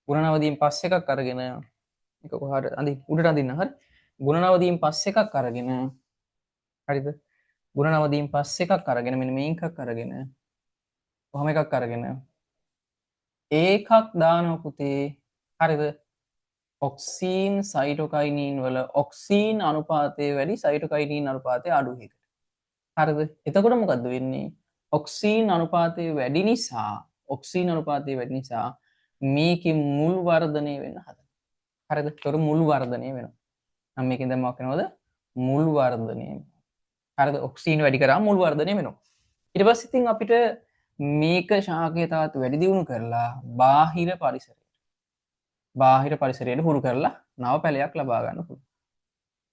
ගුණනවදීන් පස්සේ එකක් අරගෙන මේක කොහාට අඳින්න උඩට අඳින්න හරි. ගුණනවදීන් පස්සේ එකක් අරගෙන හරිද? ගුණනවදීන් පස්සේ එකක් අරගෙන මෙන්න මේ එකක් අරගෙන කොහොම එකක් අරගෙන ඒකක් දානවා පුතේ. හරිද? ඔක්සීන් සයිටෝකයිනින් වල ඔක්සීන් අනුපාතය වැඩි සයිටෝකයිනින් අනුපාතය අඩු එකට. හරිද? එතකොට මොකද්ද වෙන්නේ? ඔක්සීන් අනුපාතය වැඩි නිසා මේකේ මුල් වර්ධනය වෙන්න හදනවා. හරිද? ඒතර මුල් වර්ධනය වෙනවා. නම් මේකෙන් දැන් මොකක් වෙනවද? මුල් වර්ධනය. හරිද? ඔක්සීන් වැඩි කරාම මුල් වර්ධනය වෙනවා. ඊට පස්සේ ඉතින් අපිට මේක ශාකය තාත් වැඩි දියුණු කරලා බාහිර පරිසරයට හුරු කරලා නව පැලයක් ලබා ගන්න පුළුවන්.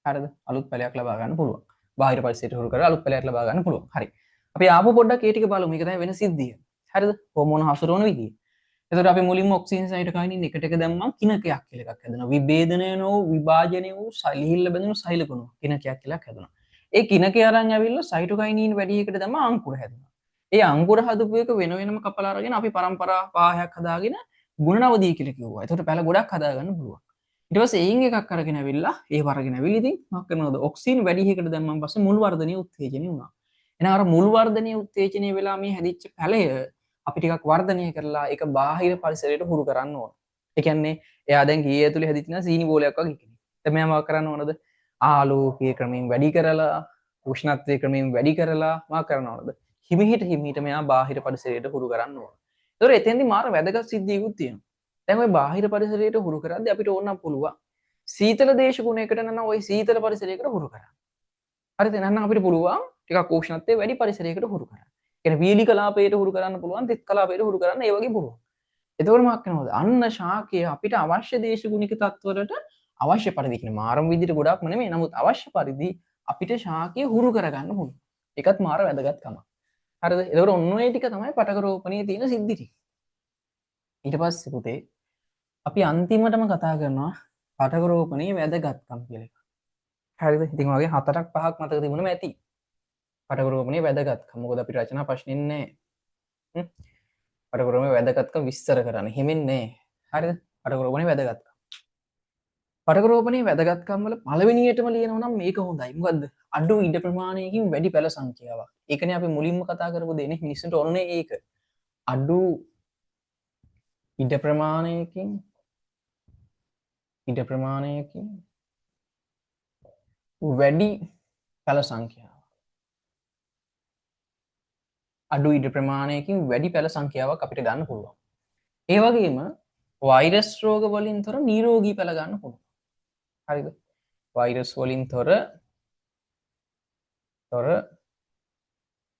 හරිද? අලුත් පැලයක් ලබා ගන්න පුළුවන්. බාහිර පරිසරයට හුරු කරලා අලුත් පැලයක් ලබා ගන්න පුළුවන්. හරි. අපි ආපහු පොඩ්ඩක් ඒ ටික බලමු. මේක තමයි වෙන සිද්ධිය. හරිද? හෝමෝන හසුරවන විදිය. එතකොට අපි මුලින්ම ඔක්සිජන් සයිටෝකයිනින් එකට එක දැම්මම කිනකයක් කියලා එකක් හැදෙනවා. විභේදනය වූ විභාජනය වූ සෛලිහිල්ල බැඳුණු සෛල ගුණ කිනකයක් කියලා හැදෙනවා. ඒ කිනකය අරන් ඇවිල්ලා සයිටෝකයිනින් වැඩි එකට දැම්ම අංකුර හැදෙනවා. ඒ අංකුර හදපු එක වෙනම කපලා අරගෙන අපි පරම්පරා 5ක් හදාගෙන ගුණනවදී කියලා කිව්වා. එතකොට පැල ගොඩක් හදාගන්න පුළුවන්. ඊට පස්සේ එයින් එකක් අරගෙන ඇවිල්ලා ඒව අරගෙන ඇවිල්ලා ඉතින් මොකක් කරනවද? ඔක්සිජන් වැඩි එකට දැම්මම පස්සේ මුල් වර්ධනීය උත්තේජනය වුණා. එහෙනම් අර මුල් වර්ධනීය උත්තේජනය වෙලා මේ හැදිච්ච පැලය අපි ටිකක් වර්ධනය කරලා ඒක බාහිර පරිසරයට හුරු කරන්න ඕන. ඒ කියන්නේ එයා දැන් ගියේ ඇතුලේ හැදිච්ච නා සීනි බෝලයක් වගේ කෙනෙක්. දැන් මෙයා මොකක් කරන්න ඕනද? ආලෝකීය ක්‍රමයෙන් වැඩි කරලා උෂ්ණත්වයේ ක්‍රමයෙන් වැඩි කරලා මොකක් කරන්න ඕනද? හිමිහිට මෙයා බාහිර පරිසරයට හුරු කරන්න ඕන. ඒතොර එතෙන්දි මාර වැදගත් සිද්ධියකුත් තියෙනවා. දැන් ওই බාහිර පරිසරයට හුරු කරද්දී අපිට ඕන නම් පුළුවන් සීතල දේශගුණයකට නම් ওই සීතල පරිසරයකට හුරු කරන්න. හරිද? නැත්නම් අපිට පුළුවන් ටිකක් උෂ්ණත්වයේ වැඩි පරිසරයකට හුරු කරන්න. කියන්නේ වීලි කලාපයට හුරු කරන්න පුළුවන්, තෙත් කලාපයට හුරු කරන්න ඒ වගේ පුළුවන්. එතකොට මොකක් වෙනවද? අන්න ශාකය අපිට අවශ්‍ය දේශගුණික තත්ත්වවලට අවශ්‍ය පරිදි කියන්නේ මාරම විදිහට ගොඩක්ම නෙමෙයි. නමුත් අවශ්‍ය පරිදි අපිට ශාකය හුරු කරගන්න පුළුවන්. ඒකත් මාර වැදගත්කමක්. හරිද? එතකොට ඔන්න ඔය ටික තමයි පටක රෝපණයේ තියෙන සිද්ධි ටික. ඊට පස්සේ පුතේ අපි අන්තිමටම කතා කරනවා පටක රෝපණයේ වැදගත්කම් කියලා එක. හරිද? ඉතින් වගේ 4ක් 5ක් මතක තිබුණම ඇති. පටක රෝපණයේ වැදගත්කම්. මොකද අපි රචනා ප්‍රශ්නෙන්නේ නැහැ. පටක රෝපණයේ වැදගත්කම් විස්තර කරන්න. හිමින්නේ නැහැ. හරිද? පටක රෝපණයේ වැදගත්කම්. පටක රෝපණයේ වැදගත්කම් වල පළවෙනියටම ලියනවා නම් මේක හොඳයි. මොකද්ද? අඩු ඉඩ ප්‍රමාණයකින් වැඩි පැල සංඛ්‍යාවක්. ඒකනේ අපි මුලින්ම කතා කරපු දෙන්නේ මිනිස්සුන්ට ඕනේ ඒක. අඩු ඉඩ ප්‍රමාණයකින් වැඩි පැල සංඛ්‍යාවක්. අඩු ඉඩ ප්‍රමාණයකින් වැඩි පැල සංඛ්‍යාවක් අපිට ගන්න පුළුවන්. ඒ වගේම වෛරස් රෝග වලින් තොර නිරෝගී පැල ගන්න පුළුවන්. හරිද? වෛරස් වලින් තොර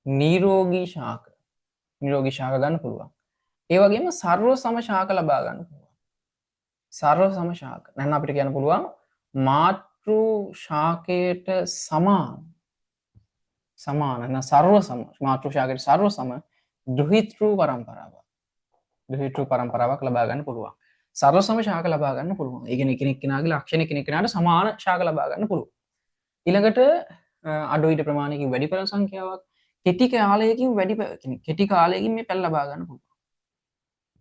නිරෝගී ශාක ගන්න පුළුවන්. ඒ වගේම සර්ව සම ශාක ලබා ගන්න පුළුවන්. සර්ව සම ශාක. නැත්නම් අපිට කියන්න පුළුවන් මාතෘ ශාකයට සමාන නැත්නම් සර්ව සම මාතෘ ශාකයට සර්ව සම දෘහිතෘ පරම්පරාවක් ලබා ගන්න පුළුවන්. සර්ව සම ශාක ලබා ගන්න පුළුවන්. ඒ කියන්නේ එකිනෙක කෙනාගේ ලක්ෂණ එකිනෙක කෙනාට සමාන ශාක ලබා ගන්න පුළුවන්. ඊළඟට අඩු ඊට ප්‍රමාණයකින් වැඩි පැල සංඛ්‍යාවක් කෙටි කාලයකින් කෙටි කාලයකින් මේ පැල ලබා ගන්න පුළුවන්.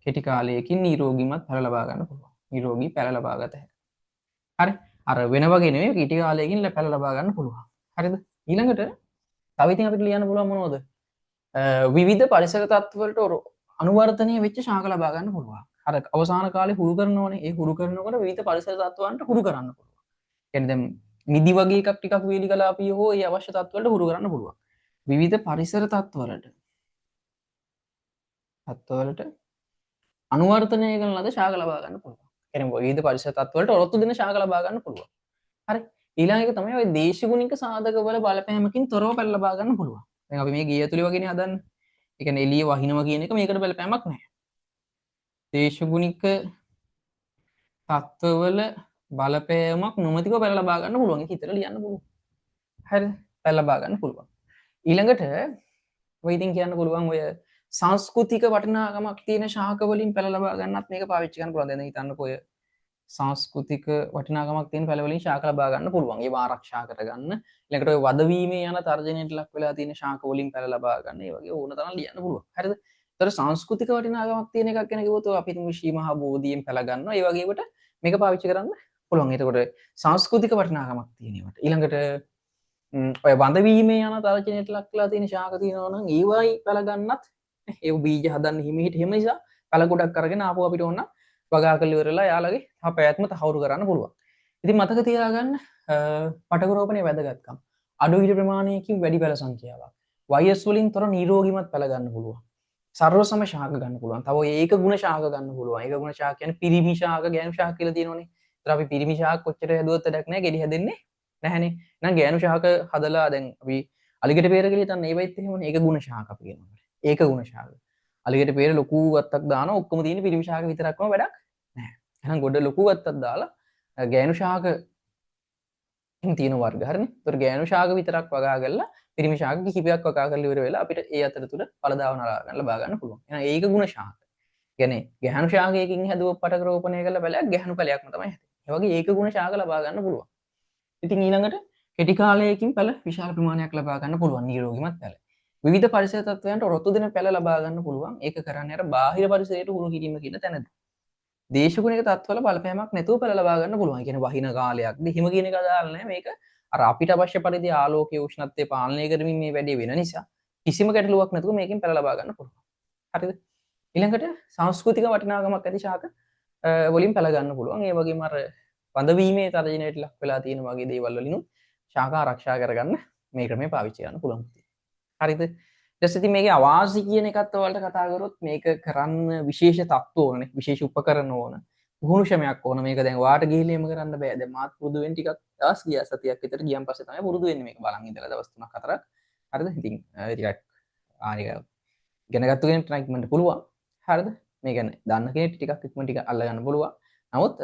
කෙටි කාලයකින් නිරෝගීමත් පැල ලබා ගන්න පුළුවන්. නිරෝගී පැල ලබා ගත හැකියි. හරි? අර වෙන වගේ නෙමෙයි කෙටි කාලයකින් පැල ලබා ගන්න පුළුවන්. හරිද? ඊළඟට තව ඉතින් අපිට ලියන්න පුළුවන් මොනවද? විවිධ පරිසර තත්ත්වවලට අනුවර්තනීය වෙච්ච ශාක ලබා ගන්න පුළුවන්. අර අවසාන කාලේ හුරු කරනවනේ. ඒ හුරු කරනකොට විවිධ පරිසර තත්ත්වයන්ට හුරු කරන්න පුළුවන්. කියන්නේ දැන් මිදි වගේ එකක් ටිකක් වේලි කලාපිය හෝ ඒ අවශ්‍ය තත්ත්වවලට හුරු කරන්න පුළුවන්. විවිධ පරිසර තත්ත්වවලට අනුවර්තනය කරන ලද ශාක ලබා ගන්න පුළුවන්. කියන්නේ විවිධ පරිසර තත්ත්වවලට ඔරොත්තු දෙන ශාක ලබා ගන්න පුළුවන්. හරි? ඊළඟ එක තමයි ඔය දේශගුණික සාධක වල බලපෑමකින් තොරව පැල ලබා ගන්න පුළුවන්. දැන් අපි මේ ගිය ඇතුලේ වගේනේ හදන්නේ. ඒ කියන්නේ එළිය වහිනවා කියන එක මේකට බලපෑමක් නැහැ. දේශගුණික තත්ත්වවල බලපෑමක් නොමැතිව පැල ලබා ගන්න පුළුවන්. ඒක හිතලා ලියන්න පුළුවන්. හරිද? පැල ලබා ගන්න පුළුවන්. ඊළඟට ඔය ඉතින් කියන්න පුළුවන් ඔය සංස්කෘතික වටිනාකමක් තියෙන ශාක වලින් පැල ලබා ගන්නත් මේක පාවිච්චි කරන්න පුළුවන්. දැන් හිතන්නකෝ ඔය සංස්කෘතික වටිනාකමක් තියෙන පැල වලින් ශාක ලබා ගන්න පුළුවන්. ඒව ආරක්ෂා කරගන්න. ඊළඟට ඔය වදවීමේ යන තර්ජනයට ලක් වෙලා තියෙන ශාක වලින් පැල ලබා ගන්න. ඒ වගේ ඕන තරම් ලියන්න පුළුවන්. හරිද? ඒතර සංස්කෘතික වටිනාකමක් තියෙන එකක් ගැන කිව්වොත් අපි තුමු ශ්‍රී මහා බෝධියෙන් පැල ගන්නවා. ඒ වගේ කොට මේක පාවිච්චි කරන්න පුළුවන්. එතකොට සංස්කෘතික වටිනාකමක් තියෙන ඒවාට. ඊළඟට ඔය වදවීමේ යන තර්ජනයට ලක් වෙලා තියෙන ශාක තියෙනවා නම් ඒවයි පැල ගන්නත් ඒ බීජ හදන්න හිමිහිට එහෙම නිසා පැල ගොඩක් අරගෙන ආපහු අපිට ඕන වගා කරලා ඉවරලා යාළගේ පැවැත්ම තහවුරු කරන්න පුළුවන්. ඉතින් මතක තියාගන්න පටක රෝපණයේ වැදගත්කම්. අඩු ඉඩ ප්‍රමාණයකින් වැඩි පැල සංඛ්‍යාවක්. වෛරස් වලින් තොර නිරෝගීමත් පැල ගන්න පුළුවන්. සර්ව සම ශාක ගන්න පුළුවන්. තව ඒක ගුණ ශාක ගන්න පුළුවන්. ඒක ගුණ ශාක කියන්නේ පිරිමි ශාක, ගෑනු ශාක කියලා තියෙනවනේ. ඒතර අපි පිරිමි ශාක කොච්චර හැදුවත් වැඩක් නැහැ. ගෙඩි හැදෙන්නේ නැහැනේ. එහෙනම් ගෑනු ශාක හදලා දැන් අපි අලිගට පෙර කියලා හිතන්න ඒවෙත් එහෙමනේ. ඒක ගුණ ශාක අපි කියනවා. ඒක ගුණ ශාක. අලිගට පෙර ලොකු වත්තක් දානවා. ඔක්කොම තියෙන පිරිමි ශාක විතරක්ම වැඩක් නැහැ. එහෙනම් ගොඩ ලොකු වත්තක් දාලා ගෑනු ශාක තියෙන වර්ග හරිනේ. ඒතර ගෑනු ශාක විතරක් වගා කරලා පිරිමි ශාක කිහිපයක් වගා කරලා ඉවර වෙලා අපිට ඒ අතරතුර ඵලදාව ලබා ගන්න පුළුවන්. එහෙනම් ඒක ගුණ ශාක. කියන්නේ ගැහණු ශාකයකින් හැදුව පටක රෝපණය කරලා බලයක් ගැහණු ඵලයක්ම තමයි හැදෙන්නේ. ඒ වගේ ඒක ගුණ ශාක ලබා ගන්න පුළුවන්. ඉතින් ඊළඟට කෙටි කාලයකින් පැල විශාල ප්‍රමාණයක් ලබා ගන්න පුළුවන් නිරෝගීමත් පැල. විවිධ පරිසර තත්ත්වයන්ට ඔරොත්තු දෙන පැල ලබා ගන්න පුළුවන්. ඒක කරන්නේ අර බාහිර පරිසරයට හුරු කිරීම කියන තැනදී. දේශගුණික තත්ත්වවල බලපෑමක් නැතුව පැල ලබා ගන්න පුළුවන්. ඒ කියන්නේ වහින කාලයක්ද හිම කියන එක අදාළ නැහැ. මේක අර අපිට අවශ්‍ය පරිදි ආලෝකයේ උෂ්ණත්වය පාලනය කරමින් මේ වැඩේ වෙන නිසා කිසිම ගැටලුවක් නැතුව මේකෙන් පැල ලබා ගන්න පුළුවන්. හරිද? ඊළඟට සංස්කෘතික වටිනාකමක් ඇති ශාක වලින් පැල ගන්න පුළුවන්. ඒ වගේම අර වඳවීමේ තර්ජනයට ලක් වෙලා තියෙන වගේ දේවල් වලින් ශාක ආරක්ෂා කරගන්න මේ ක්‍රමය පාවිච්චි කරන්න පුළුවන්. හරිද? ඊට පස්සේ මේකේ අවාසි කියන එකත් ඔයාලට කතා කරොත් මේක කරන්න විශේෂ තත්ත්ව ඕනනේ. විශේෂ උපකරණ ඕන. පුහුණුෂමයක් ඕන. මේක දැන් වාට ගිහිල්ලා එම කරන්න බෑ. දැන් මාත් පුරුදු වෙන්න ටිකක් දවස් ගියා සතියක් විතර ගියන් පස්සේ තමයි පුරුදු වෙන්නේ මේක බලන් ඉඳලා දවස් 3ක් 4ක්. හරිද? ඉතින් ටිකක් ආනික ඉගෙන ගත්ත කෙනෙක්ට නම් ඉක්මනට පුළුවන්. හරිද? මේ ගැන දන්න කෙනෙක් ටිකක් ඉක්මනට ටික අල්ල ගන්න පුළුවන්. නමුත්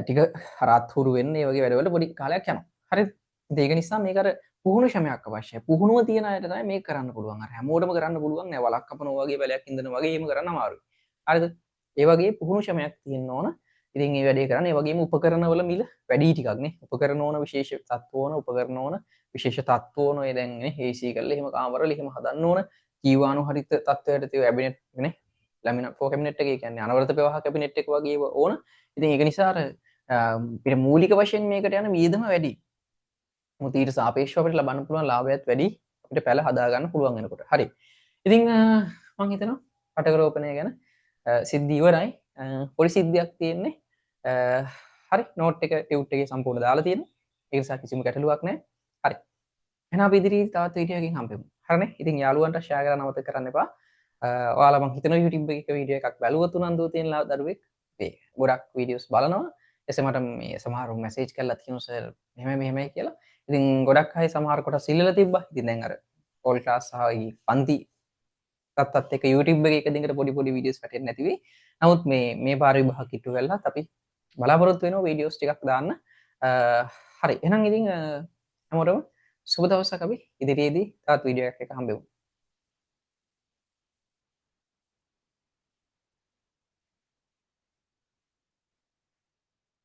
ටික හරත් හුරු වෙන්න ඒ වගේ වැඩවල පොඩි කාලයක් යනවා. හරිද? ඉතින් ඒක නිසා මේක අර පුහුණු ශ්‍රමයක් අවශ්‍යයි. පුහුණුව තියන අයට තමයි මේක කරන්න පුළුවන්. අර හැමෝටම කරන්න පුළුවන් නෑ. වලක් කපනවා වගේ වැඩක් ඉඳන වගේ එහෙම කරන්න අමාරුයි. හරිද? ඒ වගේ පුහුණු ශ්‍රමයක් තියෙන්න ඕන. ඉතින් මේ වැඩේ කරන්න ඒ වගේම උපකරණ වල මිල වැඩි ටිකක් නේ. උපකරණ ඕන විශේෂ තත්ත්ව ඕන උපකරණ ඕන විශේෂ තත්ත්ව ඕන. ඒ දැන් නේ AC කරලා එහෙම කාමරවල එහෙම හදන්න ඕන. ජීවාණු හරිත තත්ත්වයට තියෙන කැබිනට් නේ. ලැමිනේට් ෆ්ලෝ කැබිනට් එක කියන්නේ අනවරත ප්‍රවාහ කැබිනට් එක වගේ ඒවා ඕන. ඉතින් ඒක නිසා අර අපිට මූලික වශයෙන් මේකට යන වියදම වැඩි. මොකද ඊට සාපේක්ෂව අපිට ලබන්න පුළුවන් ලාභයත් වැඩි. අපිට පැල හදා ගන්න පුළුවන් වෙනකොට. හරි. ඉතින් මම හිතනවා පටකරෝපණය ගැන සිද්ධි ඉවරයි. පොඩි සිද්ධියක් තියෙන්නේ. හරි නෝට් එක ටියුට් එකේ සම්පූර්ණ දාලා තියෙනවා. ඒ නිසා කිසිම ගැටලුවක් නැහැ. හරි. එහෙනම් අපි ඉදිරියේ තවත් වීඩියෝ එකකින් හම්බෙමු. හරිනේ. ඉතින් යාළුවන්ට ෂෙයා කරන්න අමතක කරන්න එපා. ඔයාලා මං හිතනවා YouTube එකක වීඩියෝ එකක් බැලුවොත් උනන්දුව තියෙන දරුවෙක් මේ ගොඩක් වීඩියෝස් බලනවා. එසේ මට මේ සමහරව මැසේජ් කරලා තියෙනවා සර් මෙහෙමයි කියලා. ඉතින් ගොඩක් අය සමහර කොටස් ඉල්ලලා තිබ්බා. ඉතින් දැන් අර ඕල් ක්ලාස් සහ පන්ති තත්ත් එක YouTube එක දිගට පොඩි පොඩි වීඩියෝස් වැටෙන්නේ නැති වෙයි. නමුත් මේ පාර විභාග කිට්ටු වෙලත් අපි බලාපොරොත්තු වෙනවා වීඩියෝස් ටිකක් දාන්න. හරි. එහෙනම් ඉතින් හැමෝටම සුබ දවසක් අපි ඉදිරියේදී තවත් වීඩියෝ එකක් හම්බෙමු.